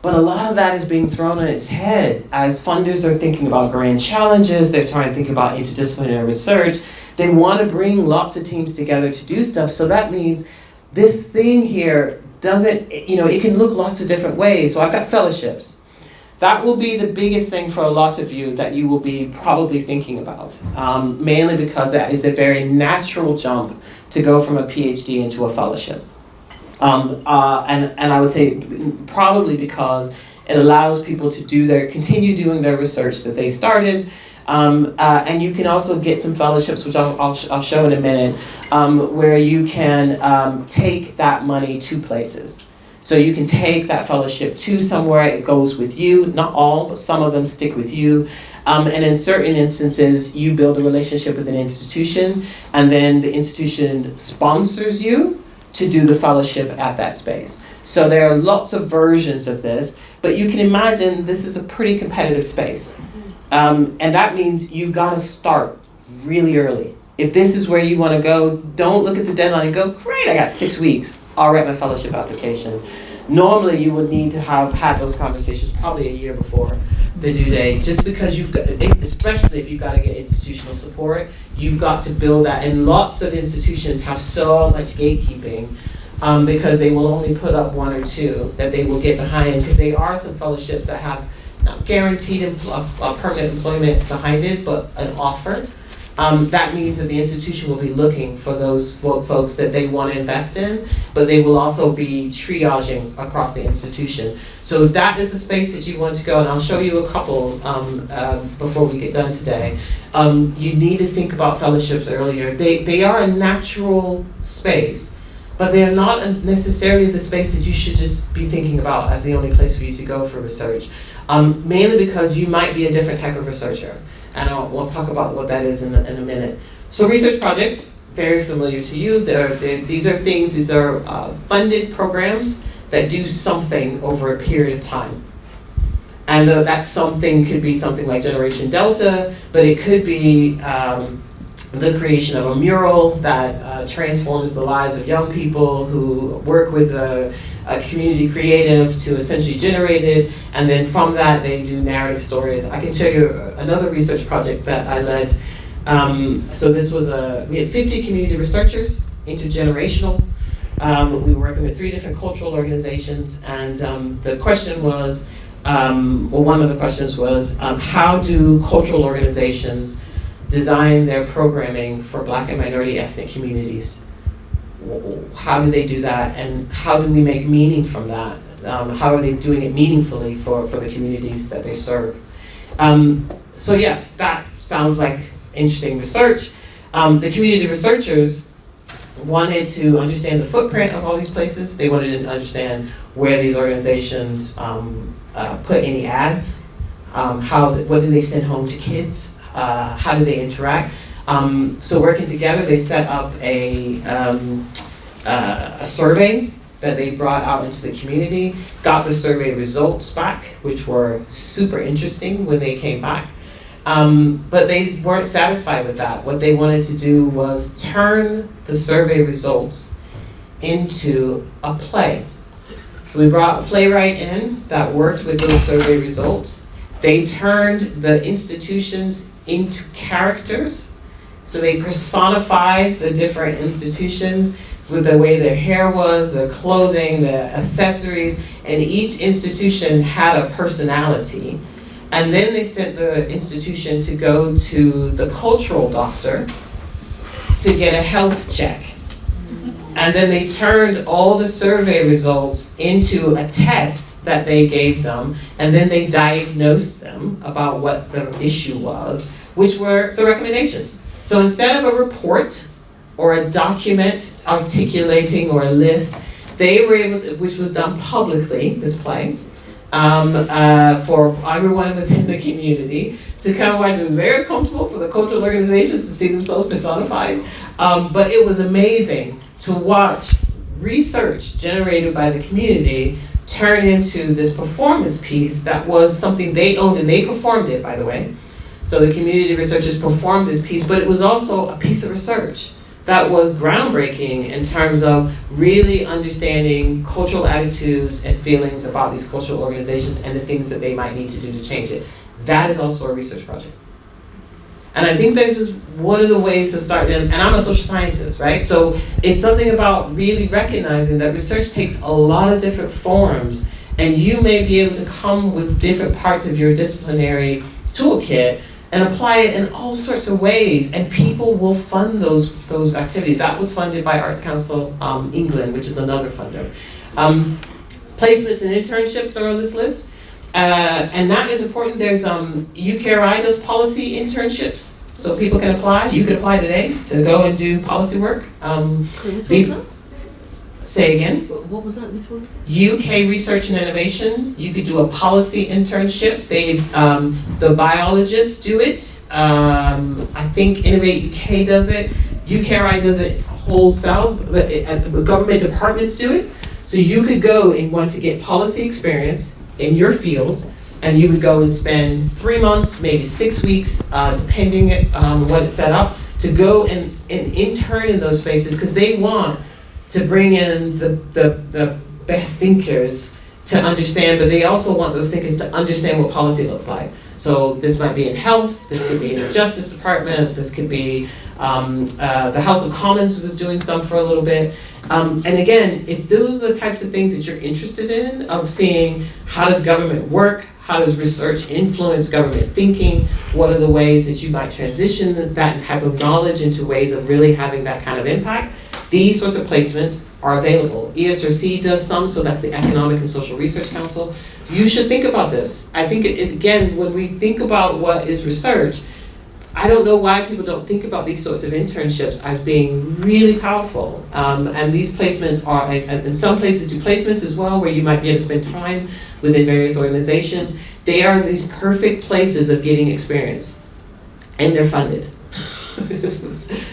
But a lot of that is being thrown on its head as funders are thinking about grand challenges, they're trying to think about interdisciplinary research. They want to bring lots of teams together to do stuff. So that means this thing here doesn't, it can look lots of different ways. So I've got fellowships. That will be the biggest thing for a lot of you that you will be probably thinking about, mainly because that is a very natural jump to go from a PhD into a fellowship. And I would say probably because it allows people to continue doing their research that they started. And you can also get some fellowships, which I'll show in a minute, where you can take that money to places. So you can take that fellowship to somewhere, it goes with you, not all, but some of them stick with you. And in certain instances, you build a relationship with an institution, and then the institution sponsors you to do the fellowship at that space. So there are lots of versions of this, but you can imagine this is a pretty competitive space. And that means you gotta start really early. If this is where you wanna go, don't look at the deadline and go, great, I got 6 weeks, I'll write my fellowship application. Normally you would need to have had those conversations probably a year before the due date, just because you've got, especially if you've got to get institutional support, you've got to build that. And lots of institutions have so much gatekeeping because they will only put up 1 or 2 that they will get behind, because there are some fellowships that have not guaranteed permanent employment behind it, but an offer. That means that the institution will be looking for those folks that they want to invest in, but they will also be triaging across the institution. So if that is a space that you want to go, and I'll show you a couple before we get done today, you need to think about fellowships earlier. They are a natural space, but they're not necessarily the space that you should just be thinking about as the only place for you to go for research. Mainly because you might be a different type of researcher, and we'll talk about what that is in a minute. So research projects, very familiar to you. These are funded programs that do something over a period of time. And that something could be something like Generation Delta, but it could be the creation of a mural that transforms the lives of young people who work with a community creative to essentially generate it, and then from that they do narrative stories. I can show you another research project that I led. So this was we had 50 community researchers, intergenerational. We were working with 3 different cultural organizations, and the question was, one of the questions was, how do cultural organizations design their programming for Black and minority ethnic communities? How do they do that, and how do we make meaning from that? How are they doing it meaningfully for the communities that they serve? So yeah, that sounds like interesting research. The community researchers wanted to understand the footprint of all these places. They wanted to understand where these organizations put any ads, what do they send home to kids, how do they interact. So working together, they set up a survey that they brought out into the community, got the survey results back, which were super interesting when they came back. But they weren't satisfied with that. What they wanted to do was turn the survey results into a play. So we brought a playwright in that worked with those survey results. They turned the institutions into characters. So they personified the different institutions with the way their hair was, their clothing, their accessories, and each institution had a personality. And then they sent the institution to go to the cultural doctor to get a health check. And then they turned all the survey results into a test that they gave them, and then they diagnosed them about what the issue was, which were the recommendations. So instead of a report or a document articulating or a list, they were able to, which was done publicly, this play, for everyone within the community to come and watch. It was very comfortable for the cultural organizations to see themselves personified, but it was amazing to watch research generated by the community turn into this performance piece that was something they owned, and they performed it, by the way. So the community researchers performed this piece, but it was also a piece of research that was groundbreaking in terms of really understanding cultural attitudes and feelings about these cultural organizations and the things that they might need to do to change it. That is also a research project. And I think this is one of the ways of starting, and I'm a social scientist, right? So it's something about really recognizing that research takes a lot of different forms, and you may be able to come with different parts of your disciplinary toolkit and apply it in all sorts of ways, and people will fund those activities. That was funded by Arts Council England, which is another funder. Placements and internships are on this list. And that is important. There's UKRI does policy internships, so people can apply. You could apply today to go and do policy work. Say again. What was that? Which one? UK Research and Innovation. You could do a policy internship. The biologists do it. I think Innovate UK does it. UKRI does it wholesale, but government departments do it. So you could go and want to get policy experience in your field, and you would go and spend 3 months, maybe 6 weeks, depending on what it's set up, to go and intern in those spaces, because they want to bring in the best thinkers to understand, but they also want those thinkers to understand what policy looks like. So this might be in health, this could be in the Justice Department, this could be, the House of Commons was doing some for a little bit. And again, if those are the types of things that you're interested in, of seeing how does government work, how does research influence government thinking, what are the ways that you might transition that type of knowledge into ways of really having that kind of impact, these sorts of placements are available. ESRC does some, so that's the Economic and Social Research Council. You should think about this. I think, again, when we think about what is research, I don't know why people don't think about these sorts of internships as being really powerful. And these placements are, and some places do placements as well, where you might be able to spend time within various organizations. They are these perfect places of getting experience, and they're funded.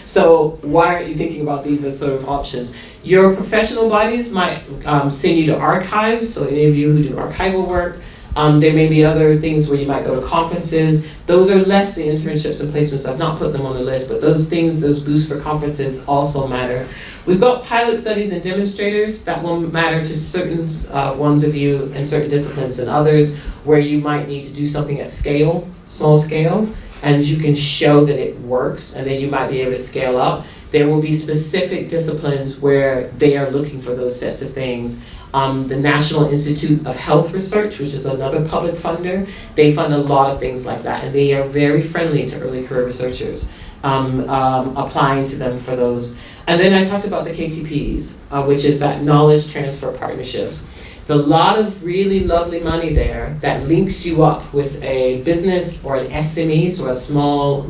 So why aren't you thinking about these as sort of options? Your professional bodies might send you to archives, so any of you who do archival work. There may be other things where you might go to conferences. Those are less the internships and placements. I've not put them on the list, but those things, those boosts for conferences also matter. We've got pilot studies and demonstrators that will matter to certain ones of you in certain disciplines and others where you might need to do something at scale, small scale, and you can show that it works, and then you might be able to scale up. There will be specific disciplines where they are looking for those sets of things. The National Institute of Health Research, which is another public funder, they fund a lot of things like that, and they are very friendly to early career researchers, applying to them for those. And then I talked about the KTPs, which is that knowledge transfer partnerships. It's a lot of really lovely money there that links you up with a business or an SME, so a small,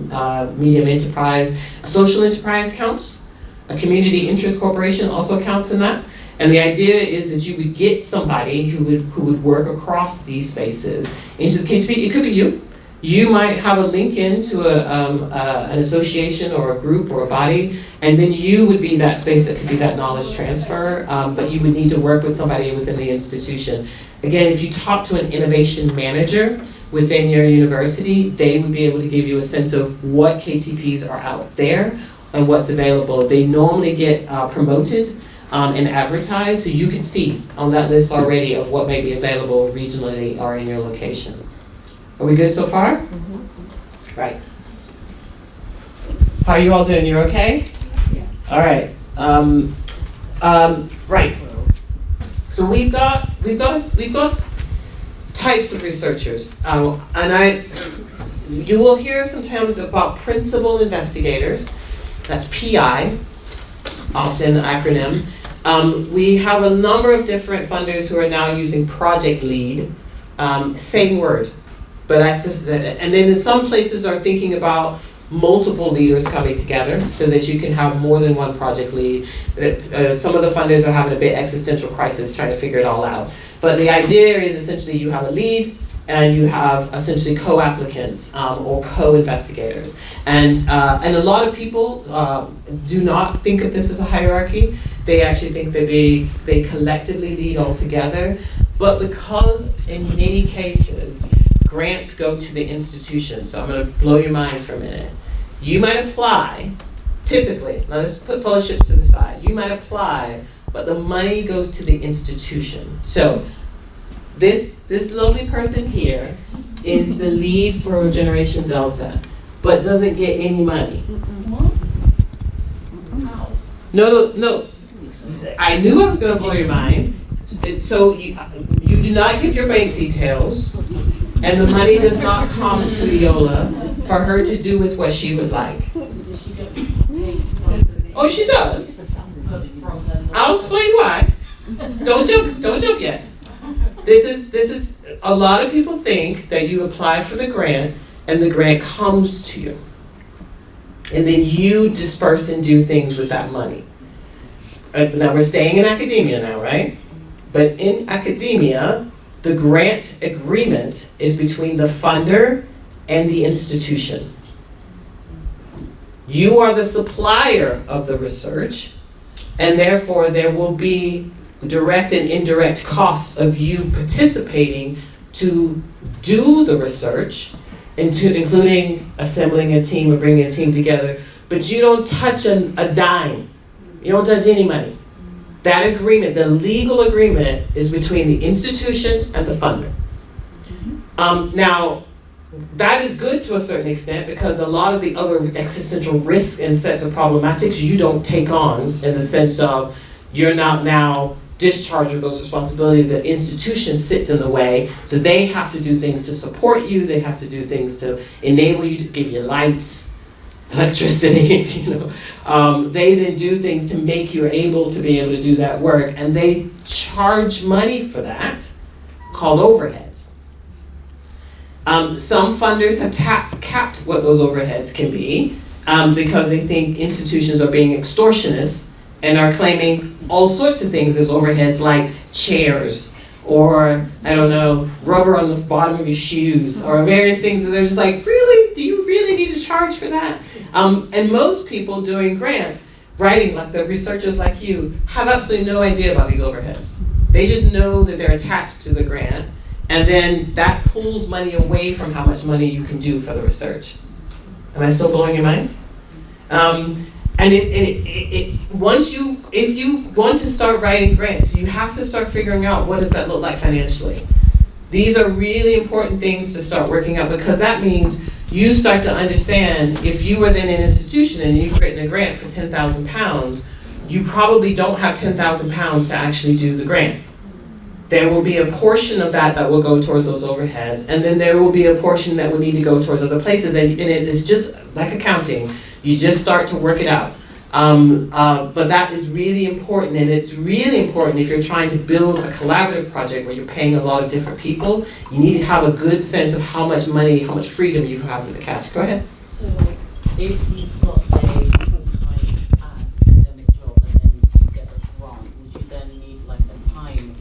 medium enterprise. A social enterprise counts. A community interest corporation also counts in that. And the idea is that you would get somebody who would work across these spaces into the KTP. It could be you. You might have a link into an association or a group or a body, and then you would be that space that could be that knowledge transfer, but you would need to work with somebody within the institution. Again, if you talk to an innovation manager within your university, they would be able to give you a sense of what KTPs are out there and what's available. They normally get promoted and advertised, so you can see on that list already of what may be available regionally or in your location. Are we good so far? Mm-hmm. Right. How are you all doing? You're okay? Yeah. All right. Right. So we've got types of researchers, and you will hear sometimes about principal investigators. That's PI, often the acronym. We have a number of different funders who are now using project lead, same word. But and then in some places are thinking about multiple leaders coming together so that you can have more than one project lead. Some of the funders are having a bit existential crisis trying to figure it all out. But the idea is essentially you have a lead and you have essentially co-applicants or co-investigators. And a lot of people do not think of this as a hierarchy. They actually think that they collectively lead all together. But because in many cases, grants go to the institution, so I'm going to blow your mind for a minute. You might apply, typically, now let's put fellowships to the side. You might apply, but the money goes to the institution. So this lovely person here is the lead for Generation Delta, but doesn't get any money. No. I knew I was going to blow your mind. So you do not give your bank details. And the money does not come to Iola for her to do with what she would like. Oh, she does? I'll explain why. Don't jump yet. This is, a lot of people think that you apply for the grant and the grant comes to you. And then you disperse and do things with that money. Now we're staying in academia now, right? But in academia, the grant agreement is between the funder and the institution. You are the supplier of the research, and therefore there will be direct and indirect costs of you participating to do the research, including assembling a team or bringing a team together, but you don't touch a dime. You don't touch any money. That agreement, the legal agreement, is between the institution and the funder. Now, that is good to a certain extent because a lot of the other existential risks and sets of problematics you don't take on in the sense of you're not now discharged of those responsibilities. The institution sits in the way, so they have to do things to support you. They have to do things to enable you, to give you lights, electricity, they then do things to make you able to be able to do that work, and they charge money for that, called overheads. Some funders have capped what those overheads can be because they think institutions are being extortionists and are claiming all sorts of things as overheads like chairs or, I don't know, rubber on the bottom of your shoes or various things. And they're just like, really? Do you really need to charge for that? And most people doing grants, writing, like the researchers like you, have absolutely no idea about these overheads. They just know that they're attached to the grant, and then that pulls money away from how much money you can do for the research. Am I still blowing your mind? And if you want to start writing grants, you have to start figuring out what does that look like financially. These are really important things to start working out, because that means you start to understand if you were then an institution and you've written a grant for £10,000, you probably don't have £10,000 to actually do the grant. There will be a portion of that will go towards those overheads, and then there will be a portion that will need to go towards other places, and it is just like accounting. You just start to work it out. But that is really important, and it's really important if you're trying to build a collaborative project where you're paying a lot of different people. You need to have a good sense of how much money, how much freedom you have with the cash. Go ahead. So like, if you've got a full-time academic job and then you get a grant, would you then need like a time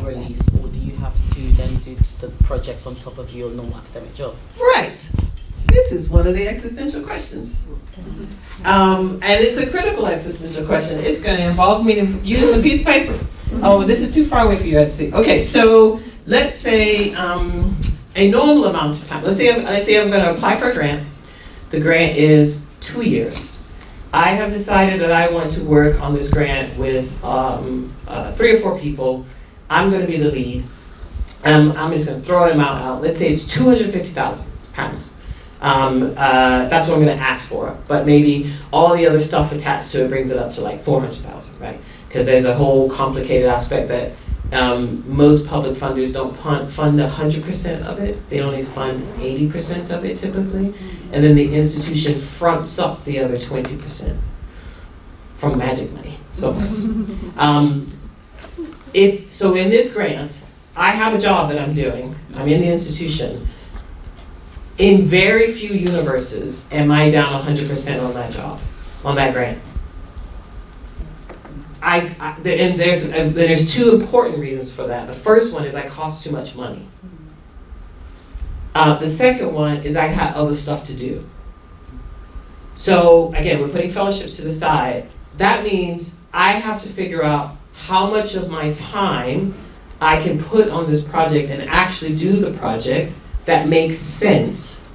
release, or do you have to then do the projects on top of your normal academic job? Right. This is one of the existential questions. And it's a critical existential question. It's going to involve me using a piece of paper. Oh, this is too far away for you guys to see. Okay, so let's say a normal amount of time. Let's say I'm going to apply for a grant. The grant is 2 years. I have decided that I want to work on this grant with 3 or 4 people. I'm going to be the lead. I'm just going to throw an amount out. Let's say it's £250,000. That's what I'm going to ask for. But maybe all the other stuff attached to it brings it up to like 400,000, right? Because there's a whole complicated aspect that most public funders don't fund 100% of it. They only fund 80% of it typically. And then the institution fronts up the other 20% from magic money. So in this grant, I have a job that I'm doing. I'm in the institution. In very few universes am I down 100% on that job, on that grant. And there's 2 important reasons for that. The first one is I cost too much money. The second one is I had other stuff to do. So again, we're putting fellowships to the side. That means I have to figure out how much of my time I can put on this project and actually do the project that makes sense,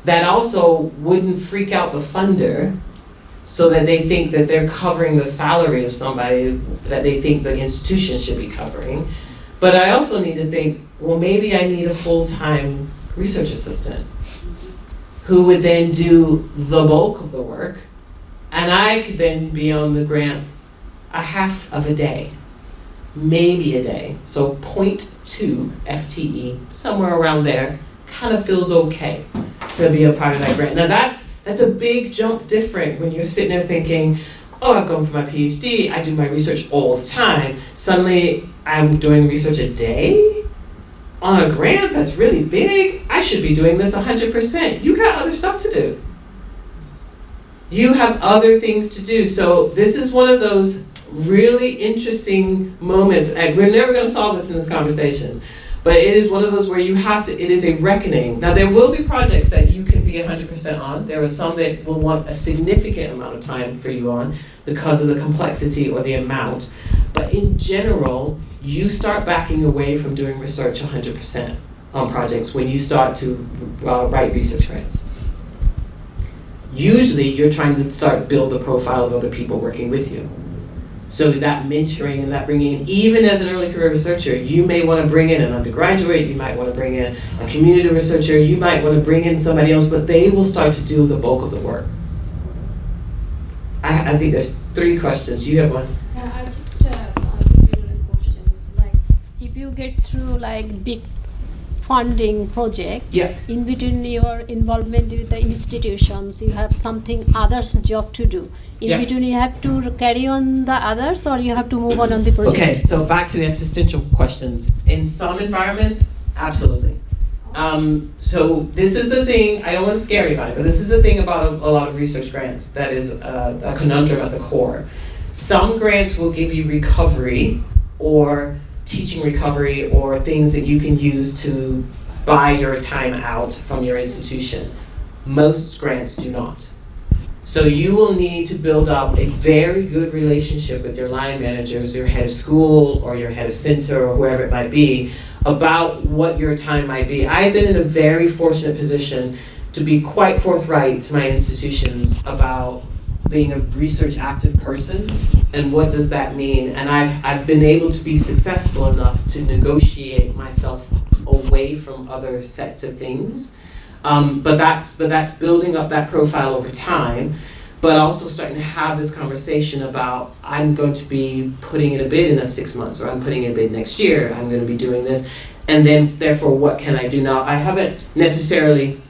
that also wouldn't freak out the funder so that they think that they're covering the salary of somebody that they think the institution should be covering. But I also need to think, well, maybe I need a full-time research assistant who would then do the bulk of the work, and I could then be on the grant a half of a day, maybe a day. So 0.2 FTE, somewhere around there, kind of feels okay to be a part of that grant. Now that's a big jump different when you're sitting there thinking, oh, I'm going for my PhD, I do my research all the time. Suddenly I'm doing research a day on a grant that's really big. I should be doing this 100%. You got other stuff to do. You have other things to do. So this is one of those really interesting moments, and we're never going to solve this in this conversation, but it is one of those where you have to, it is a reckoning. Now there will be projects that you can be 100% on. There are some that will want a significant amount of time for you on because of the complexity or the amount. But in general, you start backing away from doing research 100% on projects when you start to write research grants. Usually you're trying to start build a profile of other people working with you. So that mentoring and that bringing in, even as an early career researcher, you may want to bring in an undergraduate, you might want to bring in a community researcher, you might want to bring in somebody else, but they will start to do the bulk of the work. I think there's 3 questions. You have one? I'll just ask you questions. Like, if you get through like big funding project, Yeah. in between your involvement with the institutions, you have something others job to do. In Yeah. between, you have to carry on the others, or you have to move on the project. Okay, so back to the existential questions. In some environments, absolutely. So this is the thing, I don't want to scare anybody, but this is the thing about a lot of research grants that is a conundrum at the core. Some grants will give you recovery or teaching recovery or things that you can use to buy your time out from your institution. Most grants do not. So you will need to build up a very good relationship with your line managers, your head of school or your head of center or whoever it might be about what your time might be. I've been in a very fortunate position to be quite forthright to my institutions about being a research active person and what does that mean. And I've been able to be successful enough to negotiate myself away from other sets of things. But that's building up that profile over time, but also starting to have this conversation about I'm going to be putting in a bid in 6 months, or I'm putting in a bid next year, I'm going to be doing this, and then therefore what can I do now? I haven't necessarily,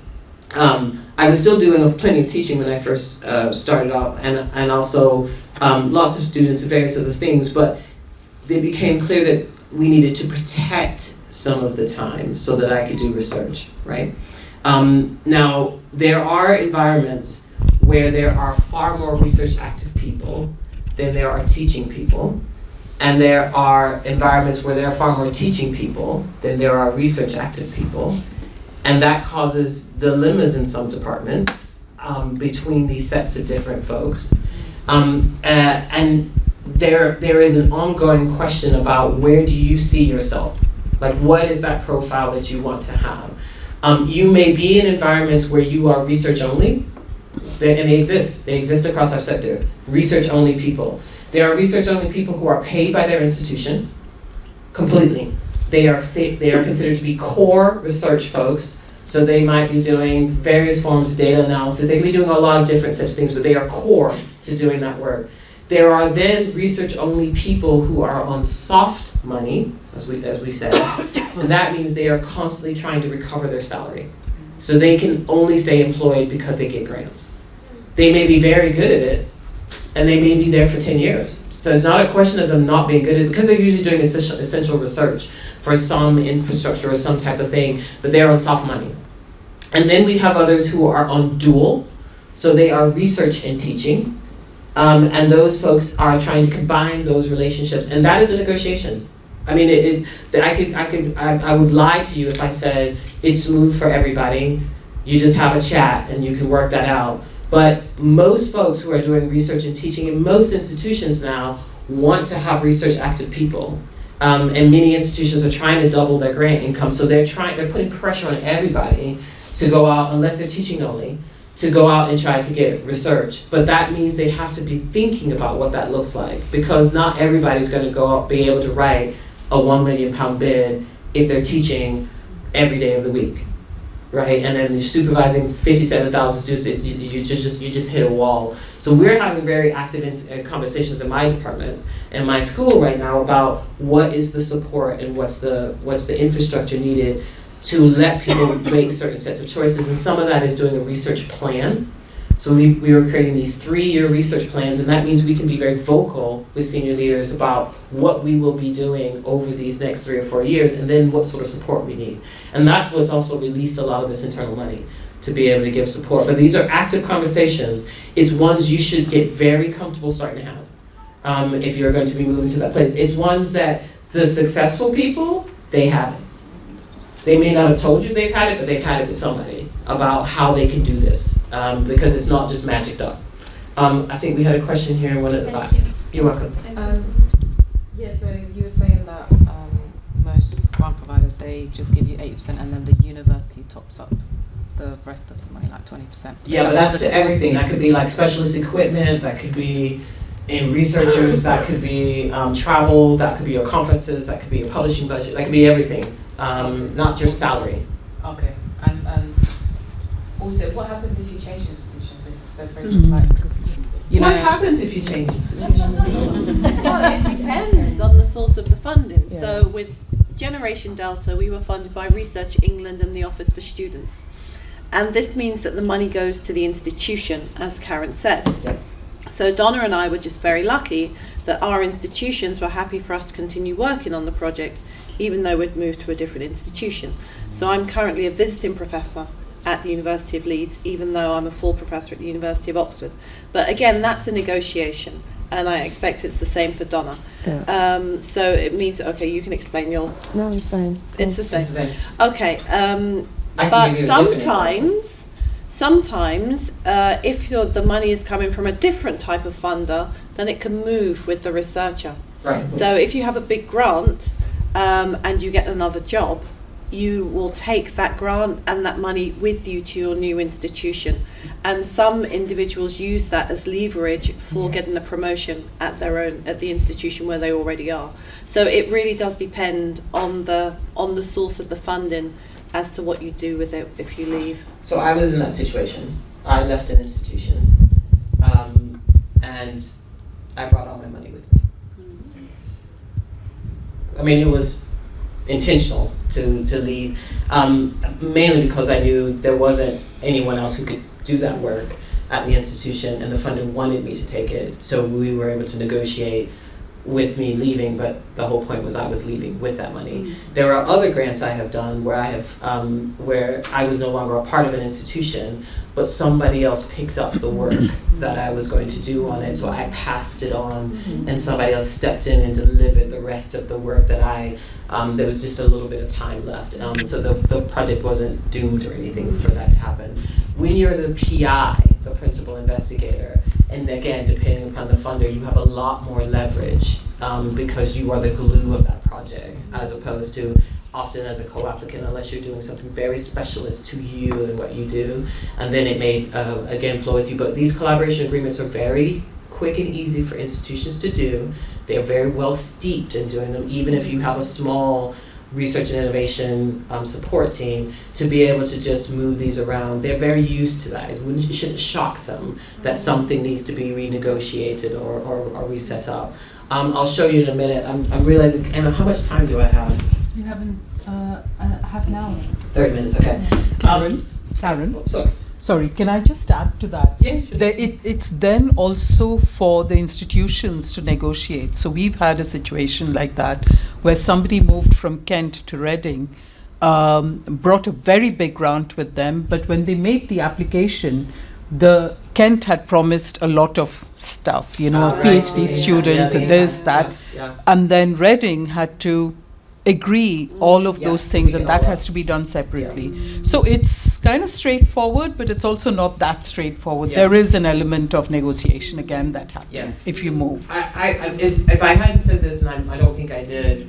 I was still doing plenty of teaching when I first started off, and also lots of students and various other things, but it became clear that we needed to protect some of the time so that I could do research, right? Now, there are environments where there are far more research active people than there are teaching people. And there are environments where there are far more teaching people than there are research active people. And that causes dilemmas in some departments between these sets of different folks. And there is an ongoing question about where do you see yourself? Like, what is that profile that you want to have? You may be in environments where you are research only, and they exist. They exist across our sector. Research only people. There are research only people who are paid by their institution completely. They are considered to be core research folks. So they might be doing various forms of data analysis. They can be doing a lot of different sets of things, but they are core to doing that work. There are then research only people who are on soft money, as we said, and that means they are constantly trying to recover their salary. So they can only stay employed because they get grants. They may be very good at it, and they may be there for 10 years. So it's not a question of them not being good at it, because they're usually doing essential research for some infrastructure or some type of thing, but they're on soft money. And then we have others who are on dual, so they are research and teaching, and those folks are trying to combine those relationships, and that is a negotiation. I mean, I would lie to you if I said it's smooth for everybody. You just have a chat and you can work that out. But most folks who are doing research and teaching in most institutions now want to have research active people. And many institutions are trying to double their grant income, so they're putting pressure on everybody to go out, unless they're teaching only, to go out and try to get research. But that means they have to be thinking about what that looks like, because not everybody's going to go out be able to write a £1 million bid if they're teaching every day of the week, right? And then you're supervising 57,000 students, you just hit a wall. So we're having very active conversations in my department and my school right now about what is the support and what's the infrastructure needed to let people make certain sets of choices. And some of that is doing a research plan. So we were creating these 3-year research plans, and that means we can be very vocal with senior leaders about what we will be doing over these next 3 or 4 years, and then what sort of support we need. And that's what's also released a lot of this internal money, to be able to give support. But these are active conversations. It's ones you should get very comfortable starting to have if you're going to be moving to that place. It's ones that the successful people, they have it. They may not have told you they've had it, but they've had it with somebody about how they can do this, because it's not just magic up. I think we had a question here, one at the back. You're welcome. Yeah, so you were saying that most grant providers, they just give you 80% and then the university tops up the rest of the money, like 20%. Yeah, but that's to everything. That could be like specialist equipment, that could be in researchers, that could be travel, that could be your conferences, that could be your publishing budget, that could be everything, not just salary. Okay, and also, what happens if you change institutions? So for instance, like, What happens if you change institutions? Well, it depends on the source of the funding. Yeah. So with Generation Delta, we were funded by Research England and the Office for Students. And this means that the money goes to the institution, as Karen said. Yep. So Donna and I were just very lucky that our institutions were happy for us to continue working on the projects, even though we've moved to a different institution. So I'm currently a visiting professor at the University of Leeds, even though I'm a full professor at the University of Oxford. But again, that's a negotiation, and I expect it's the same for Donna. Yeah. So it means, okay, you can explain your... No, it's fine. It's the same. It's the same. Okay, I can but give you a different sometimes, if the money is coming from a different type of funder, then it can move with the researcher. Right. So if you have a big grant and you get another job, you will take that grant and that money with you to your new institution. And some individuals use that as leverage for getting a promotion at the institution where they already are. So it really does depend on the source of the funding as to what you do with it if you leave. So I was in that situation. I left an institution, and I brought all my money with me. I mean, it was intentional to leave, mainly because I knew there wasn't anyone else who could do that work at the institution, and the funder wanted me to take it. So we were able to negotiate with me leaving, but the whole point was I was leaving with that money. There are other grants I have done where where I was no longer a part of an institution, but somebody else picked up the work that I was going to do on it, so I passed it on, and somebody else stepped in and delivered the rest of the work that there was just a little bit of time left. So the project wasn't doomed or anything for that to happen. When you're the PI, the principal investigator, and again, depending upon the funder, you have a lot more leverage because you are the glue of that project, as opposed to often as a co-applicant, unless you're doing something very specialist to you and what you do, and then it may, again, flow with you. But these collaboration agreements are very quick and easy for institutions to do. They are very well steeped in doing them, even if you have a small research and innovation support team, to be able to just move these around. They're very used to that. It shouldn't shock them that something needs to be renegotiated or reset up. I'll show you in a minute. I'm realizing, Anna, how much time do I have? You haven't half an hour. 30 minutes, okay. Karen, Sorry. sorry, can I just add to that? Yes. It's then also for the institutions to negotiate. So we've had a situation like that where somebody moved from Kent to Reading, brought a very big grant with them, but when they made the application, the Kent had promised a lot of stuff, a PhD student, that, and then Reading had to agree all of those things, and that has to be done separately. So it's kind of straightforward, but it's also not that straightforward. There is an element of negotiation again that happens if you move. If I hadn't said this, and I don't think I did,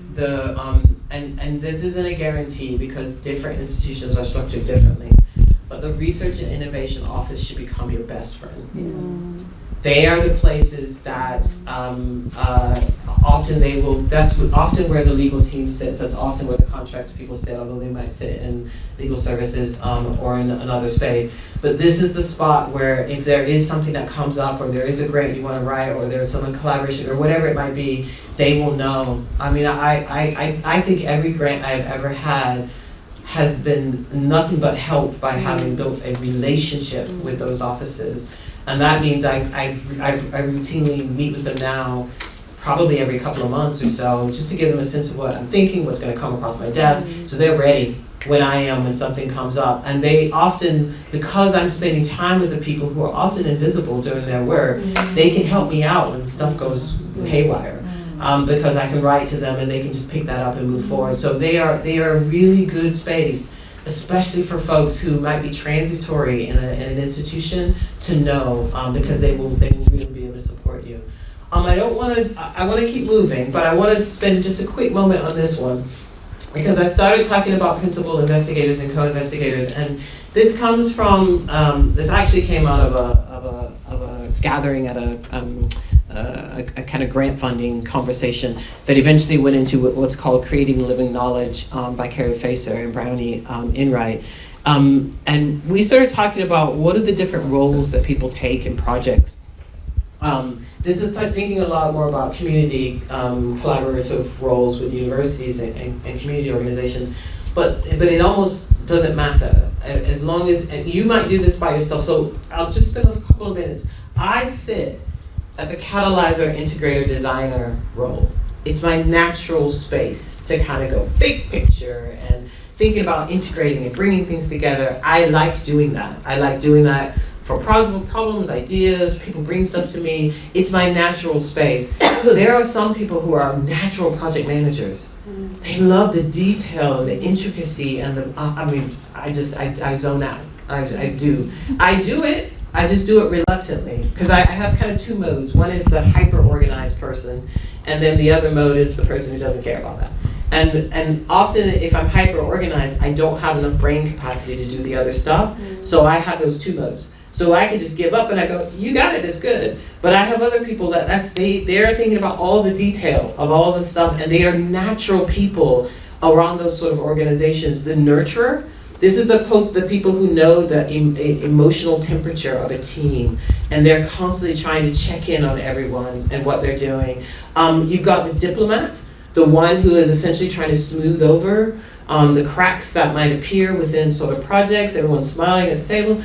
and this isn't a guarantee because different institutions are structured differently, but the Research and Innovation Office should become your best friend. They are the places that often they will, that's often where the legal team sits, that's often where the contracts people sit, although they might sit in legal services or in another space. But this is the spot where if there is something that comes up, or there is a grant you want to write, or there's some collaboration, or whatever it might be, they will know. I mean, I think every grant I've ever had has been nothing but helped by having built a relationship with those offices. And that means I routinely meet with them now, probably every couple of months or so, just to give them a sense of what I'm thinking, what's going to come across my desk, so they're ready when I am when something comes up. And they often, because I'm spending time with the people who are often invisible doing their work, they can help me out when stuff goes haywire. Because I can write to them and they can just pick that up and move forward. So they are a really good space, especially for folks who might be transitory in an institution, to know, because they will really be able to support you. I want to keep moving, but I want to spend just a quick moment on this one, because I started talking about principal investigators and co-investigators, and this comes from, this actually came out of a gathering at a kind of grant funding conversation that eventually went into what's called Creating Living Knowledge by Carrie Facer and Brownie Enright. And we started talking about what are the different roles that people take in projects. This is thinking a lot more about community collaborative roles with universities and community organizations, but it almost doesn't matter as long as, and you might do this by yourself. So I'll just spend a couple of minutes. I sit at the catalyzer integrator designer role. It's my natural space to kind of go big picture and thinking about integrating and bringing things together. I like doing that. I like doing that for problems, ideas, people bring stuff to me. It's my natural space. There are some people who are natural project managers. They love the detail and the intricacy and the, I zone out. I do it. I just do it reluctantly because I have kind of two modes. One is the hyper-organized person, and then the other mode is the person who doesn't care about that. And often if I'm hyper-organized, I don't have enough brain capacity to do the other stuff, so I have those two modes. So I can just give up and I go, you got it, it's good. But I have other people they're thinking about all the detail of all the stuff, and they are natural people around those sort of organizations. The nurturer, this is the people who know the emotional temperature of a team, and they're constantly trying to check in on everyone and what they're doing. You've got the diplomat, the one who is essentially trying to smooth over the cracks that might appear within sort of projects. Everyone's smiling at the table.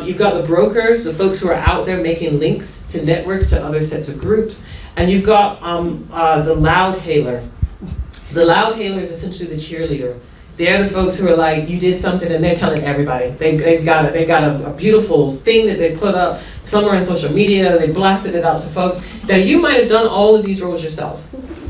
You've got the brokers, the folks who are out there making links to networks, to other sets of groups. And you've got the loud hailer. The loud hailer is essentially the cheerleader. They're the folks who are like, you did something, and they're telling everybody. They've got a beautiful thing that they put up somewhere on social media. They blasted it out to folks. Now, you might have done all of these roles yourself.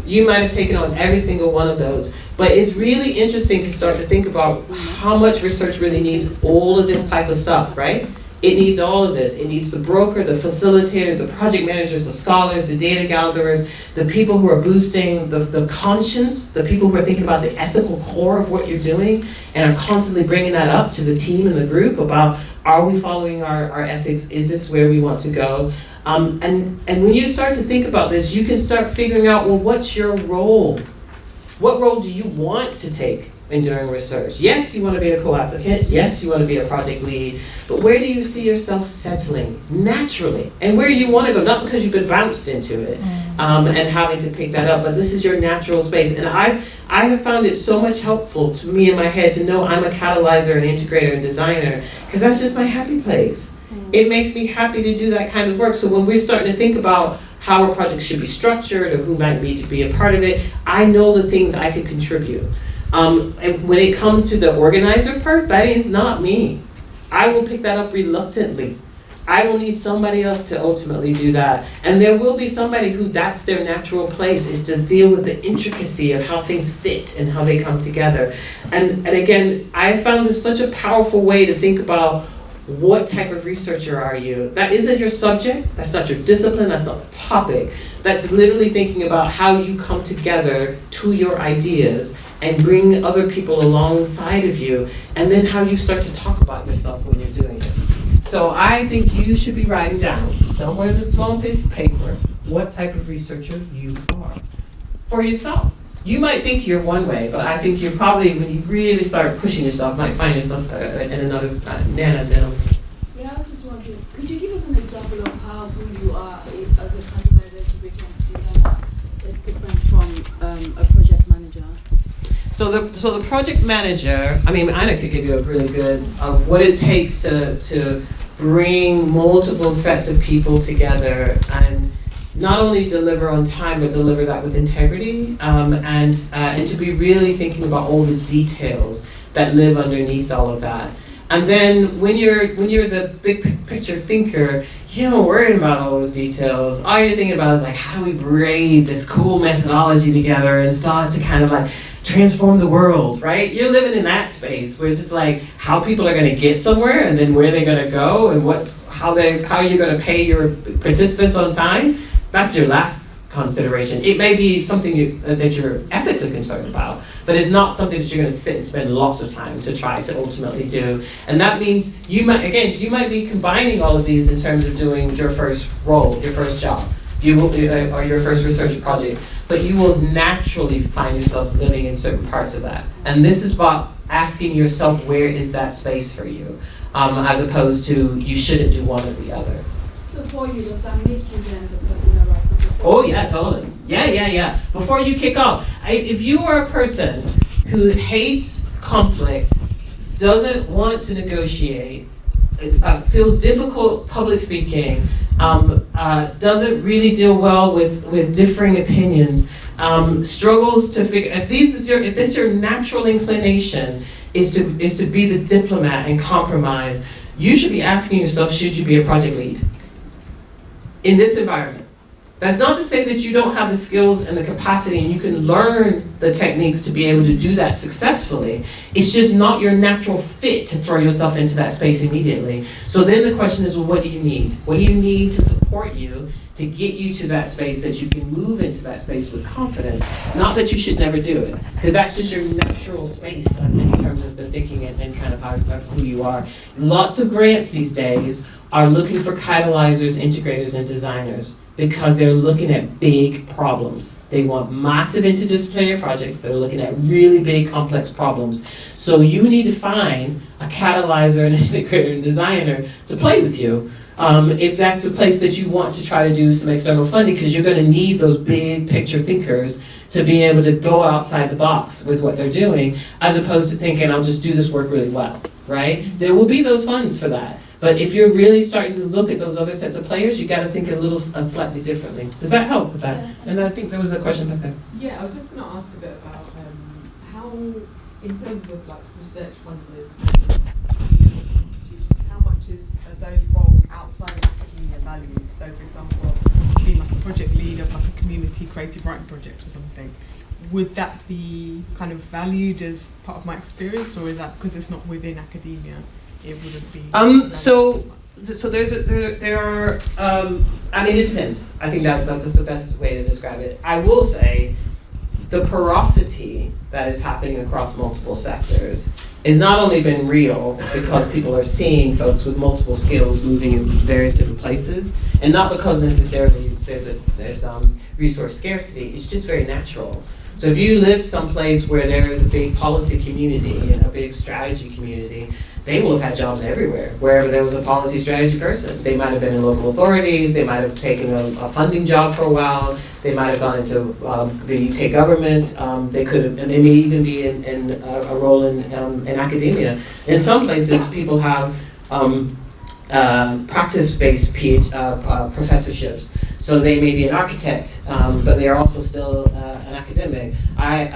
You might have taken on every single one of those. But it's really interesting to start to think about how much research really needs all of this type of stuff, right? It needs all of this. It needs the broker, the facilitators, the project managers, the scholars, the data gatherers, the people who are boosting the conscience, the people who are thinking about the ethical core of what you're doing and are constantly bringing that up to the team and the group about, are we following our ethics? Is this where we want to go? And when you start to think about this, you can start figuring out, well, what's your role? What role do you want to take in doing research? Yes, you want to be a co-applicant. Yes, you want to be a project lead. But where do you see yourself settling naturally? And where you want to go, not because you've been bounced into it and having to pick that up, but this is your natural space. And I have found it so much helpful to me in my head to know I'm a catalyzer and integrator and designer, because that's just my happy place. It makes me happy to do that kind of work. So when we're starting to think about how a project should be structured or who might need to be a part of it, I know the things I could contribute. And when it comes to the organizer part, that is not me. I will pick that up reluctantly. I will need somebody else to ultimately do that. And there will be somebody who that's their natural place, is to deal with the intricacy of how things fit and how they come together. And again, I found this such a powerful way to think about, what type of researcher are you? That isn't your subject, that's not your discipline, that's not the topic. That's literally thinking about how you come together to your ideas and bring other people alongside of you, and then how you start to talk about yourself when you're doing it. So I think you should be writing down somewhere in a small piece of paper what type of researcher you are for yourself. You might think you're one way, but I think you're probably, when you really start pushing yourself, might find yourself in another nano. Yeah, I was just wondering, could you give us an example of how who you are as a contributor to designer is different from a project manager? So the project manager, I mean, Anna could give you a really good of what it takes to bring multiple sets of people together and not only deliver on time, but deliver that with integrity, and to be really thinking about all the details that live underneath all of that. And then when you're the big picture thinker, you're not worrying about all those details. All you're thinking about is like, how do we braid this cool methodology together and start to kind of like transform the world, right? You're living in that space where it's just like how people are going to get somewhere, and then where they're going to go, and how you're going to pay your participants on time. That's your last consideration. It may be something that you're ethically concerned about, but it's not something that you're going to sit and spend lots of time to try to ultimately do. And that means you might be combining all of these in terms of doing your first role, your first job, or your first research project. But you will naturally find yourself living in certain parts of that. And this is about asking yourself, where is that space for you, as opposed to you shouldn't do one or the other. So for you, does that make you then the person that writes the proposal? Oh yeah, totally. Yeah. Before you kick off, if you are a person who hates conflict, doesn't want to negotiate, feels difficult public speaking, doesn't really deal well with differing opinions, struggles to figure, if this is your natural inclination is to be the diplomat and compromise, you should be asking yourself, should you be a project lead in this environment? That's not to say that you don't have the skills and the capacity and you can learn the techniques to be able to do that successfully. It's just not your natural fit to throw yourself into that space immediately. So then the question is, well, what do you need? What do you need to support you to get you to that space that you can move into that space with confidence? Not that you should never do it, because that's just your natural space in terms of the thinking and kind of who you are. Lots of grants these days are looking for catalyzers, integrators, and designers, because they're looking at big problems. They want massive interdisciplinary projects that are looking at really big, complex problems. So you need to find a catalyzer, an integrator, and designer to play with you. If that's the place that you want to try to do some external funding, because you're going to need those big picture thinkers to be able to go outside the box with what they're doing, as opposed to thinking, I'll just do this work really well, right? There will be those funds for that. But if you're really starting to look at those other sets of players, you got to think slightly differently. Does that help with that? Yeah. And I think there was a question back there. Yeah, I was just going to ask a bit about how, in terms of like research funders and institutions, how much are those roles outside of academia valued? So, for example, being like a project lead of like a community creative writing project or something, would that be kind of valued as part of my experience, or is that because it's not within academia? It wouldn't be. So there are. I mean, it depends. I think that's the best way to describe it. I will say, the porosity that is happening across multiple sectors has not only been real because people are seeing folks with multiple skills moving in various different places, and not because necessarily there's resource scarcity. It's just very natural. So if you live someplace where there is a big policy community and a big strategy community, they will have had jobs everywhere. Wherever there was a policy strategy person, they might have been in local authorities, they might have taken a funding job for a while, they might have gone into the UK government, they could have, and they may even be in a role in academia. In some places, people have practice-based professorships. So they may be an architect, but they are also still an academic. I'm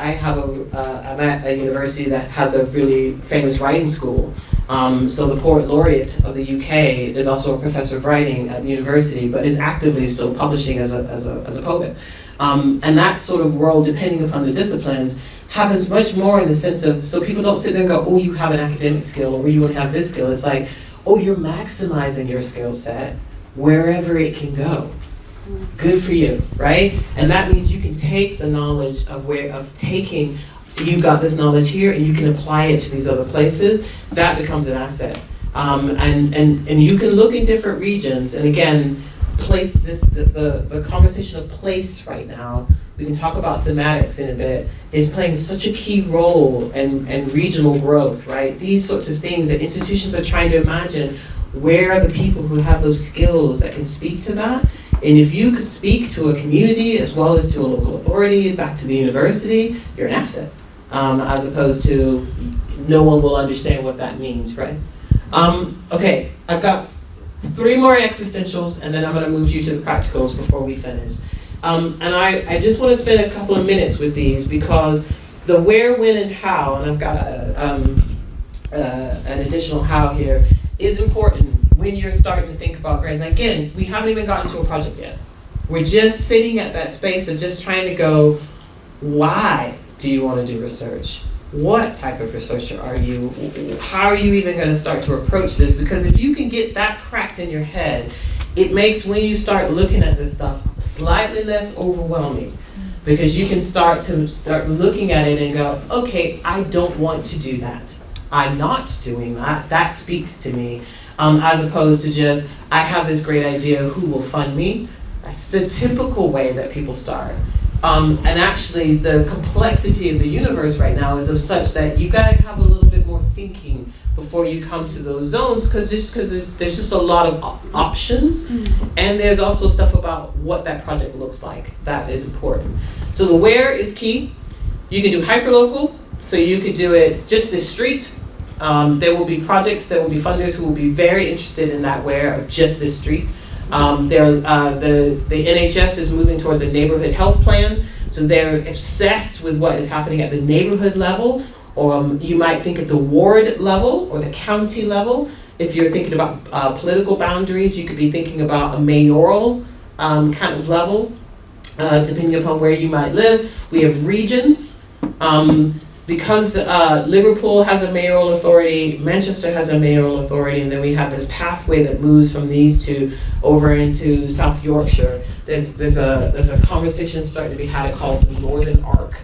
at a university that has a really famous writing school. So the poet laureate of the UK is also a professor of writing at the university, but is actively still publishing as a poet. And that sort of world, depending upon the disciplines, happens much more in the sense of, so people don't sit there and go, oh, you have an academic skill, or you have this skill. It's like, oh, you're maximizing your skill set wherever it can go. Good for you, right? And that means you can take the knowledge you've got this knowledge here and you can apply it to these other places. That becomes an asset. And you can look in different regions, and again, the conversation of place right now, we can talk about thematics in a bit, is playing such a key role in regional growth, right? These sorts of things that institutions are trying to imagine, where are the people who have those skills that can speak to that? And if you could speak to a community as well as to a local authority, back to the university, you're an asset, as opposed to no one will understand what that means, right? Okay, I've got 3 more existentials, and then I'm going to move you to the practicals before we finish. And I just want to spend a couple of minutes with these, because the where, when, and how, and I've got an additional how here, is important when you're starting to think about grants. And again, we haven't even gotten to a project yet. We're just sitting at that space of just trying to go, why do you want to do research? What type of researcher are you? How are you even going to start to approach this? Because if you can get that cracked in your head, it makes, when you start looking at this stuff, slightly less overwhelming. Because you can start looking at it and go, okay, I don't want to do that. I'm not doing that. That speaks to me. As opposed to just, I have this great idea, who will fund me? That's the typical way that people start. And actually, the complexity of the universe right now is of such that you got to have a little bit more thinking before you come to those zones, because there's just a lot of options, and there's also stuff about what that project looks like that is important. So the where is key. You can do hyperlocal, so you could do it just this street. There will be projects, there will be funders who will be very interested in that where of just this street. The NHS is moving towards a neighborhood health plan, So they're obsessed with what is happening at the neighborhood level, or you might think at the ward level or the county level. If you're thinking about political boundaries, you could be thinking about a mayoral kind of level, depending upon where you might live. We have regions. Because Liverpool has a mayoral authority, Manchester has a mayoral authority, and then we have this pathway that moves from these two over into South Yorkshire. There's a conversation starting to be had called the Northern Arc,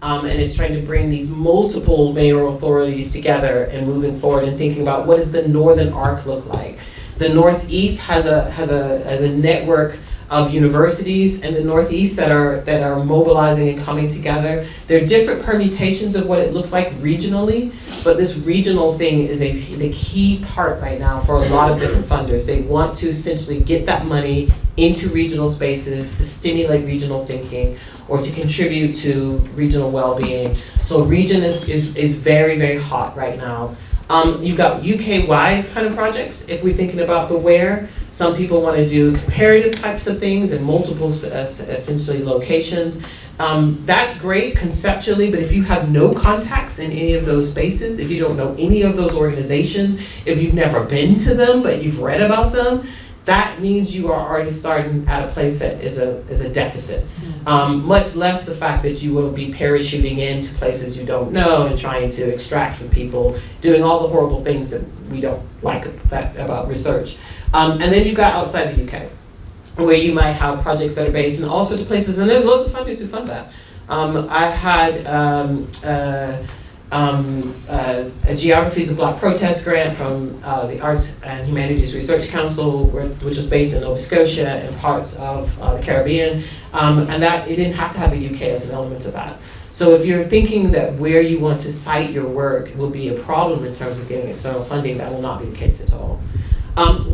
and it's trying to bring these multiple mayoral authorities together and moving forward and thinking about what does the Northern Arc look like. The Northeast has a network of universities in the Northeast that are mobilizing and coming together. There are different permutations of what it looks like regionally, but this regional thing is a key part right now for a lot of different funders. They want to essentially get that money into regional spaces to stimulate regional thinking or to contribute to regional well-being. So region is very, very hot right now. You've got UK-wide kind of projects. If we're thinking about the where, some people want to do comparative types of things in multiple, essentially, locations. That's great conceptually, but if you have no contacts in any of those spaces, if you don't know any of those organizations, if you've never been to them but you've read about them, that means you are already starting at a place that is a deficit. Much less the fact that you will be parachuting into places you don't know and trying to extract from people, doing all the horrible things that we don't like about research. And then you've got outside the UK, where you might have projects that are based in all sorts of places, and there's loads of funders who fund that. I had a Geographies of Black Protest grant from the Arts and Humanities Research Council, which was based in Nova Scotia and parts of the Caribbean, and that it didn't have to have the UK as an element of that. So if you're thinking that where you want to cite your work will be a problem in terms of getting external funding, that will not be the case at all.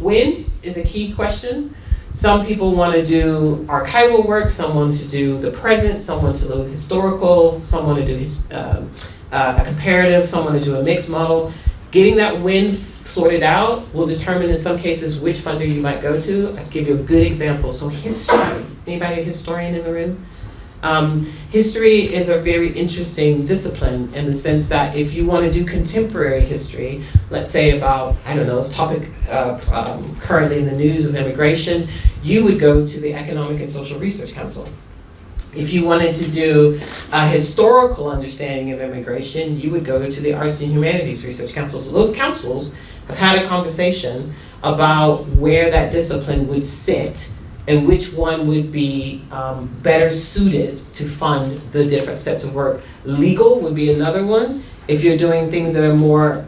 When is a key question. Some people want to do archival work, some want to do the present, some want to do historical, some want to do a comparative, some want to do a mixed model. Getting that when sorted out will determine in some cases which funder you might go to. I'll give you a good example. So history, anybody a historian in the room? History is a very interesting discipline in the sense that if you want to do contemporary history, let's say about, I don't know, this topic currently in the news of immigration, you would go to the Economic and Social Research Council. If you wanted to do a historical understanding of immigration, you would go to the Arts and Humanities Research Council. So those councils have had a conversation about where that discipline would sit and which one would be better suited to fund the different sets of work. Legal would be another one. If you're doing things that are more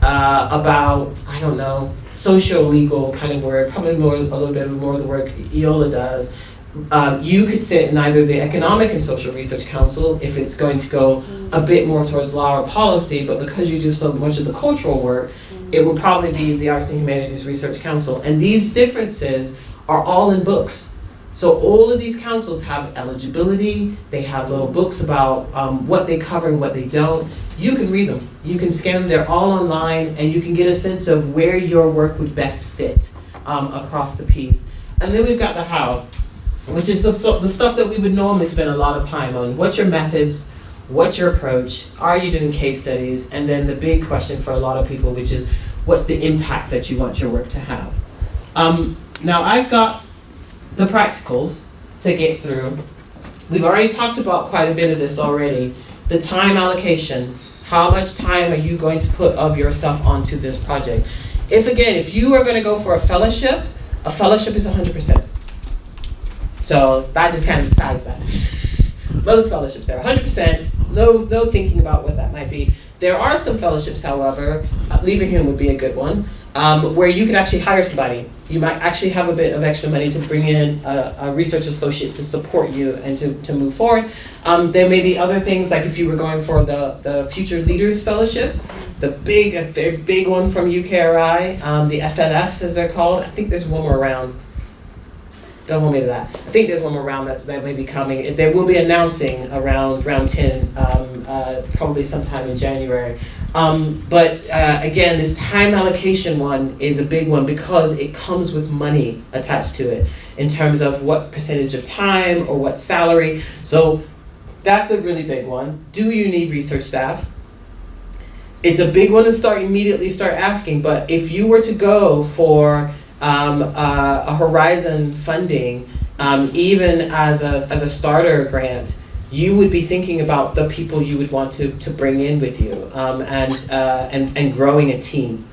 about, I don't know, socio-legal kind of work, probably a little bit more of the work Iola does, you could sit in either the Economic and Social Research Council if it's going to go a bit more towards law or policy, but because you do so much of the cultural work, it would probably be the Arts and Humanities Research Council. And these differences are all in books. So all of these councils have eligibility, they have little books about what they cover and what they don't. You can read them, you can scan them, they're all online, and you can get a sense of where your work would best fit across the piece. And then we've got the how, which is the stuff that we would normally spend a lot of time on. What's your methods? What's your approach? Are you doing case studies? And then the big question for a lot of people, which is, what's the impact that you want your work to have? Now I've got the practicals to get through. We've already talked about quite a bit of this already. The time allocation. How much time are you going to put of yourself onto this project? If you are going to go for a fellowship is 100%. So that just kind of decides that. Most fellowships, they're 100%, no thinking about what that might be. There are some fellowships, however, Leverhulme would be a good one, where you could actually hire somebody. You might actually have a bit of extra money to bring in a research associate to support you and to move forward. There may be other things, like if you were going for the Future Leaders Fellowship, the very big one from UKRI, the FLFs as they're called. I think there's one more round. Don't hold me to that. I think there's one more round that may be coming. They will be announcing around round 10, probably sometime in January. But again, this time allocation one is a big one because it comes with money attached to it in terms of what percentage of time or what salary. So that's a really big one. Do you need research staff? It's a big one to immediately start asking, but if you were to go for a Horizon funding, even as a starter grant, you would be thinking about the people you would want to bring in with you, and growing a team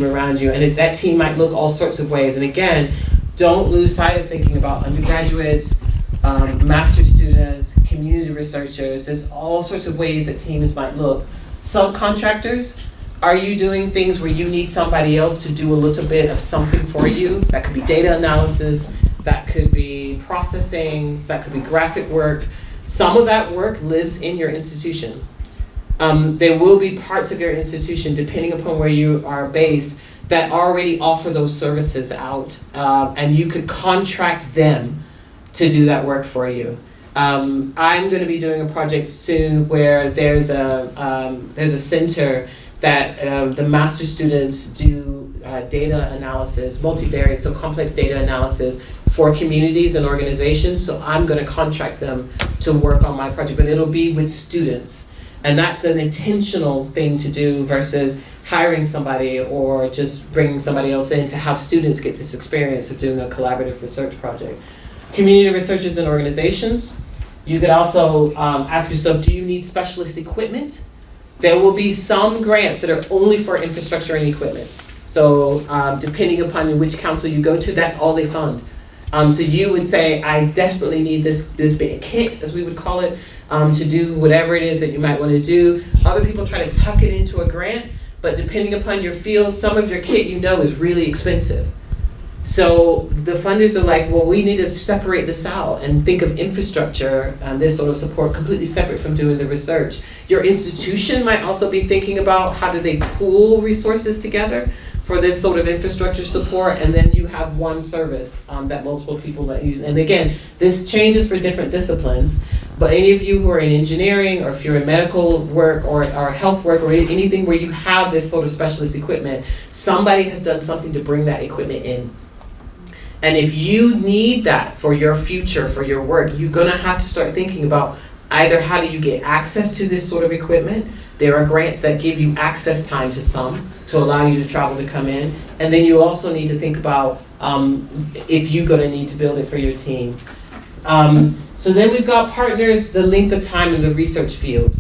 around you. And that team might look all sorts of ways. And again, don't lose sight of thinking about undergraduates, master's students, community researchers. There's all sorts of ways that teams might look. Subcontractors, are you doing things where you need somebody else to do a little bit of something for you? That could be data analysis, that could be processing, that could be graphic work. Some of that work lives in your institution. There will be parts of your institution, depending upon where you are based, that already offer those services out, and you could contract them to do that work for you. I'm going to be doing a project soon where there's a center that the master students do data analysis, multivariate, so complex data analysis for communities and organizations. So I'm going to contract them to work on my project, but it'll be with students. And that's an intentional thing to do versus hiring somebody or just bringing somebody else in to have students get this experience of doing a collaborative research project. Community researchers and organizations, you could also ask yourself, do you need specialist equipment? There will be some grants that are only for infrastructure and equipment. So depending upon which council you go to, that's all they fund. So you would say, I desperately need this big kit, as we would call it, to do whatever it is that you might want to do. Other people try to tuck it into a grant, but depending upon your field, some of your kit is really expensive. So the funders are like, well, we need to separate this out and think of infrastructure and this sort of support completely separate from doing the research. Your institution might also be thinking about how do they pool resources together for this sort of infrastructure support, and then you have one service that multiple people might use. And again, this changes for different disciplines, but any of you who are in engineering, or if you're in medical work or health work, or anything where you have this sort of specialist equipment, somebody has done something to bring that equipment in. And if you need that for your future, for your work, you're gonna have to start thinking about either how do you get access to this sort of equipment. There are grants that give you access time to some, to allow you to travel to come in. And then you also need to think about if you're gonna need to build it for your team. So then we've got partners, the length of time in the research field.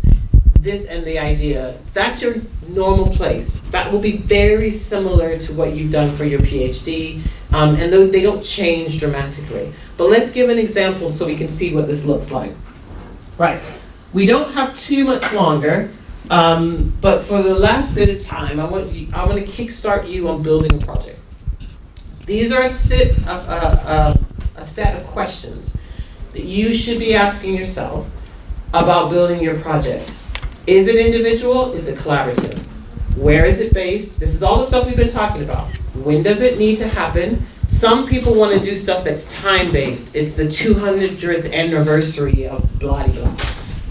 This and the idea, that's your normal place. That will be very similar to what you've done for your PhD. And they don't change dramatically. But let's give an example so we can see what this looks like. Right, we don't have too much longer, but for the last bit of time, I want to kickstart you on building a project. These are a set of questions that you should be asking yourself about building your project. Is it individual? Is it collaborative? Where is it based? This is all the stuff we've been talking about. When does it need to happen? Some people want to do stuff that's time-based. It's the 200th anniversary of blah blah,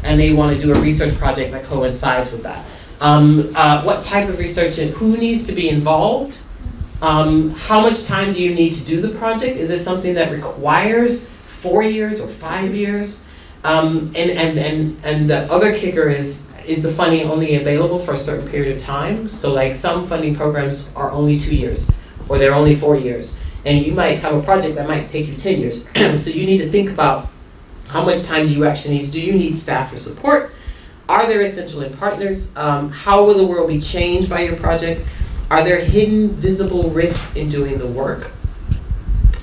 and they want to do a research project that coincides with that. What type of research and who needs to be involved? How much time do you need to do the project? Is it something that requires 4 years or 5 years? And the other kicker is the funding only available for a certain period of time? So like some funding programs are only 2 years, or they're only 4 years. And you might have a project that might take you 10 years. So you need to think about how much time do you actually need? Do you need staff or support? Are there essential partners? How will the world be changed by your project? Are there hidden, visible risks in doing the work?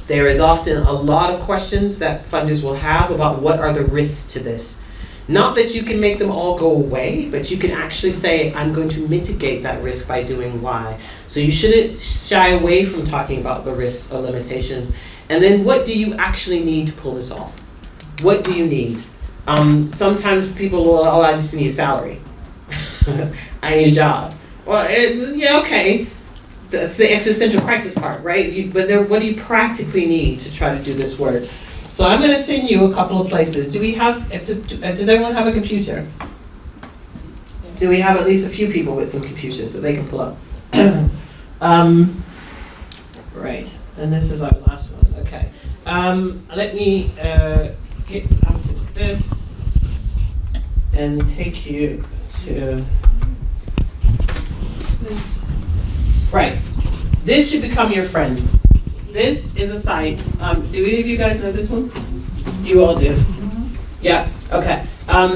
There is often a lot of questions that funders will have about what are the risks to this. Not that you can make them all go away, but you can actually say, I'm going to mitigate that risk by doing Y. So you shouldn't shy away from talking about the risks or limitations. And then what do you actually need to pull this off? What do you need? Sometimes people will, I just need a salary. I need a job. Well, yeah, okay. That's the existential crisis part, right? But what do you practically need to try to do this work? So I'm going to send you a couple of places. Does everyone have a computer? Do we have at least a few people with some computers that they can pull up? Right, and this is our last one, okay. Let me get out of this and take you to this. Right, this should become your friend. This is a site, do any of you guys know this one? You all do? Yeah, okay.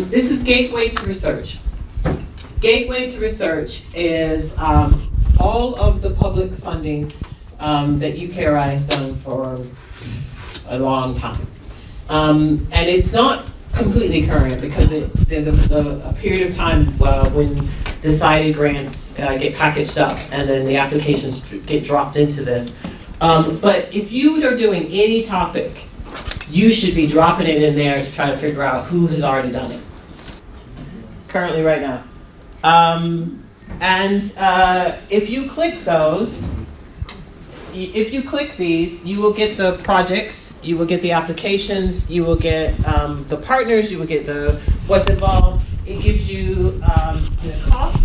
This is Gateway to Research. Gateway to Research is all of the public funding that UKRI has done for a long time. And it's not completely current because there's a period of time when decided grants get packaged up and then the applications get dropped into this. But if you are doing any topic, you should be dropping it in there to try to figure out who has already done it. Currently right now. If you click those, if you click these, you will get the projects, you will get the applications, you will get the partners, you will get the what's involved. It gives you the cost.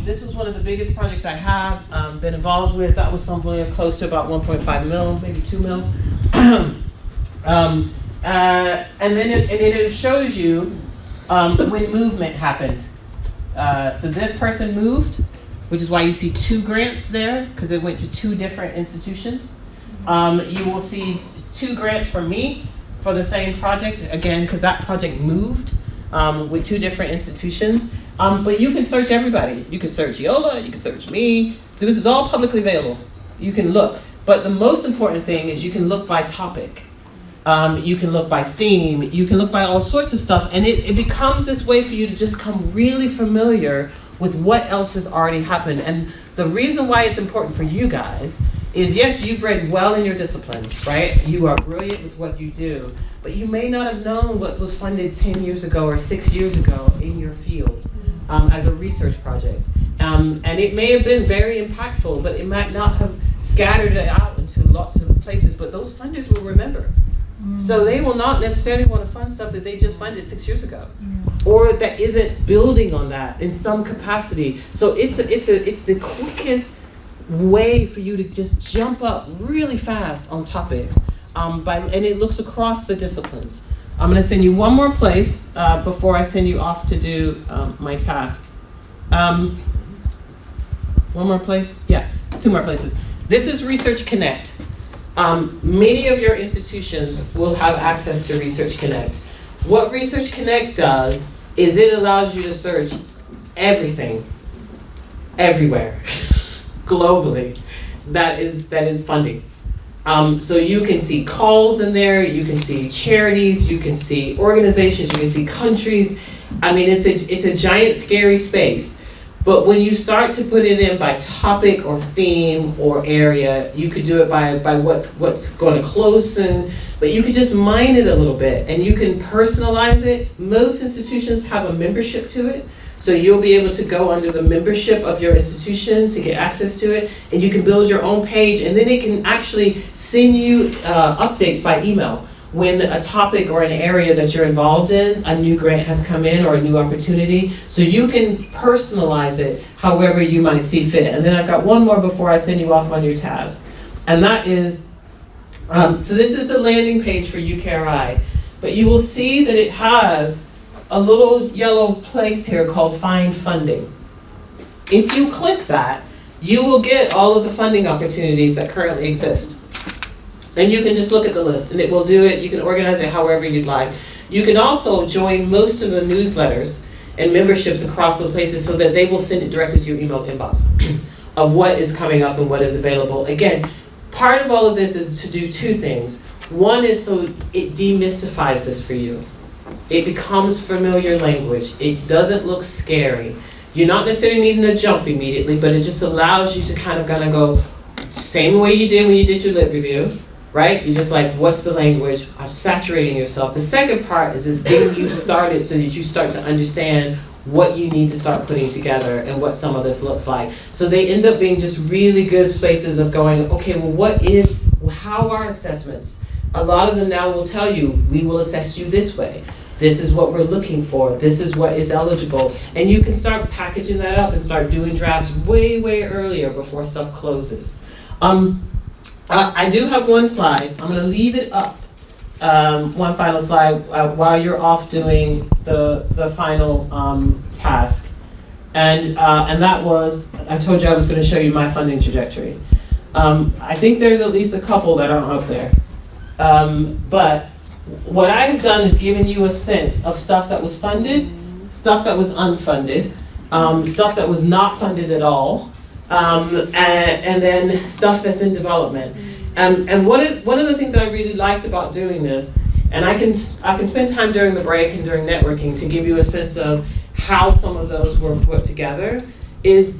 This was one of the biggest projects I have been involved with. That was somewhere close to about 1.5 mil, maybe 2 mil. And then it shows you when movement happened. So this person moved, which is why you see 2 grants there, because it went to 2 different institutions. You will see 2 grants from me for the same project, again, because that project moved with 2 different institutions. But you can search everybody. You can search Yola, you can search me. This is all publicly available. You can look. But the most important thing is you can look by topic. You can look by theme, you can look by all sorts of stuff, and it becomes this way for you to just come really familiar with what else has already happened. And the reason why it's important for you guys is, yes, you've read well in your discipline, right? You are brilliant with what you do, but you may not have known what was funded 10 years ago or 6 years ago in your field as a research project. And it may have been very impactful, but it might not have scattered it out into lots of places, but those funders will remember. So they will not necessarily want to fund stuff that they just funded 6 years ago, or that isn't building on that in some capacity. So it's the quickest way for you to just jump up really fast on topics, and it looks across the disciplines. I'm going to send you one more place before I send you off to do my task. One more place? Yeah, 2 more places. This is Research Connect. Many of your institutions will have access to Research Connect. What Research Connect does is it allows you to search everything, everywhere, globally, that is funding. So you can see calls in there, you can see charities, you can see organizations, you can see countries. I mean, it's a giant, scary space. But when you start to put it in by topic or theme or area, you could do it by what's going to close soon, but you could just mine it a little bit and you can personalize it. Most institutions have a membership to it, so you'll be able to go under the membership of your institution to get access to it, and you can build your own page, and then it can actually send you updates by email. When a topic or an area that you're involved in, a new grant has come in or a new opportunity, so you can personalize it however you might see fit. And then I've got one more before I send you off on your task. And that is, so this is the landing page for UKRI, but you will see that it has a little yellow place here called Find Funding. If you click that, you will get all of the funding opportunities that currently exist. And you can just look at the list and it will do it. You can organize it however you'd like. You can also join most of the newsletters and memberships across the places so that they will send it directly to your email inbox of what is coming up and what is available. Again, part of all of this is to do 2 things. One is so it demystifies this for you. It becomes familiar language. It doesn't look scary. You're not necessarily needing to jump immediately, but it just allows you to kind of go same way you did when you did your lit review. Right? You're just like, what's the language? I'm saturating yourself. The second part is getting you started so that you start to understand what you need to start putting together and what some of this looks like. So they end up being just really good places of going, okay, well, how are assessments? A lot of them now will tell you, we will assess you this way. This is what we're looking for. This is what is eligible. And you can start packaging that up and start doing drafts way, way earlier before stuff closes. I do have one slide. I'm gonna leave it up. One final slide while you're off doing the final task. And that was, I told you I was gonna show you my funding trajectory. I think there's at least a couple that aren't up there. But what I've done is given you a sense of stuff that was funded, stuff that was unfunded, stuff that was not funded at all, and then stuff that's in development. And one of the things I really liked about doing this, and I can spend time during the break and during networking to give you a sense of how some of those were put together,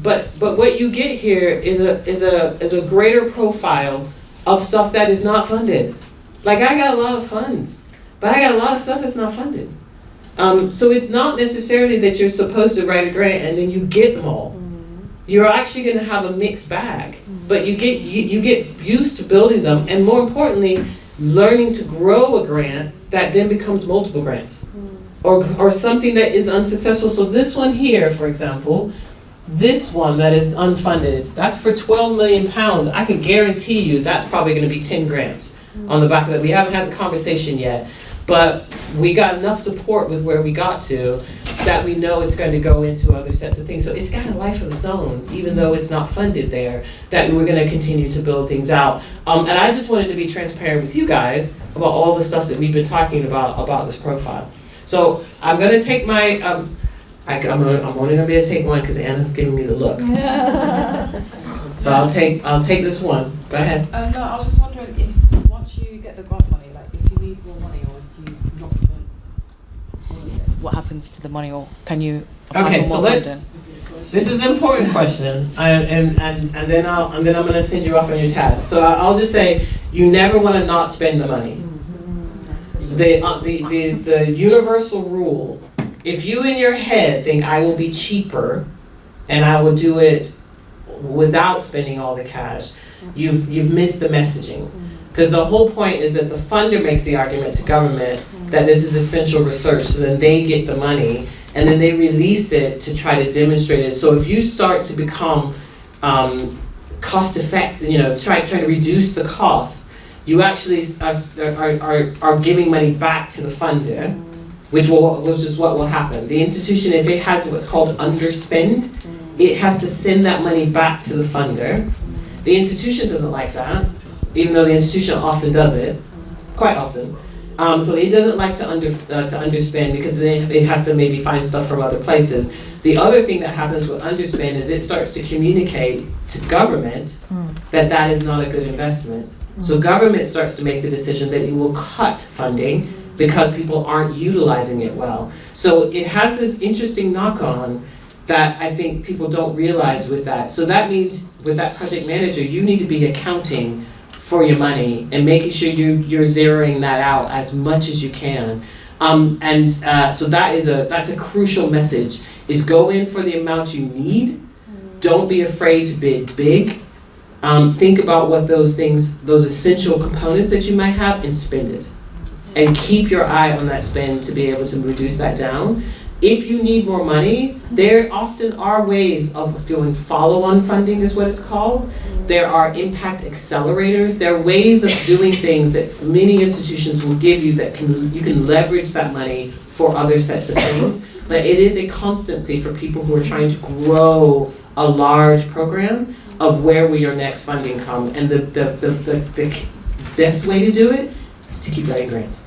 but what you get here is a greater profile of stuff that is not funded. Like, I got a lot of funds, but I got a lot of stuff that's not funded. So it's not necessarily that you're supposed to write a grant and then you get them all. You're actually going to have a mixed bag, but you get used to building them, and more importantly, learning to grow a grant that then becomes multiple grants, or something that is unsuccessful. So this one here, for example, this one that is unfunded, that's for 12 million pounds. I can guarantee you that's probably going to be 10 grants on the back of that. We haven't had the conversation yet, but we got enough support with where we got to that we know it's going to go into other sets of things. So it's got a life of its own, even though it's not funded there, that we're going to continue to build things out. And I just wanted to be transparent with you guys about all the stuff that we've been talking about this profile. So I'm going to take my, I'm only going to be able to take one because Anna's giving me the look. So I'll take this one. Go ahead. No, I was just wondering if once you get the grant money, like if you need more money or if you've not spent all of it, what happens to the money, or can you? Okay, so this is an important question, and then I'm going to send you off on your task. So I'll just say you never want to not spend the money. The universal rule: if you in your head think I will be cheaper, and I will do it without spending all the cash, you've missed the messaging. Because the whole point is that the funder makes the argument to government that this is essential research, so then they get the money, and then they release it to try to demonstrate it. So if you start to become cost effective, trying to reduce the cost, you actually are giving money back to the funder, which is what will happen. The institution, if it has what's called underspend, it has to send that money back to the funder. The institution doesn't like that, even though the institution often does it, quite often. So it doesn't like to underspend, because then it has to maybe find stuff from other places. The other thing that happens with underspend is it starts to communicate to government that is not a good investment. So government starts to make the decision that it will cut funding because people aren't utilizing it well. So it has this interesting knock-on that I think people don't realize with that. So that means with that project manager, you need to be accounting for your money and making sure you're zeroing that out as much as you can. So that's a crucial message, is go in for the amount you need. Don't be afraid to bid big. Think about what those essential components that you might have, and spend it. And keep your eye on that spend to be able to reduce that down. If you need more money, there often are ways of doing follow-on funding, is what it's called. There are impact accelerators. There are ways of doing things that many institutions will give you that you can leverage that money for other sets of things. But it is a constancy for people who are trying to grow a large program of where will your next funding come. And the best way to do it is to keep writing grants.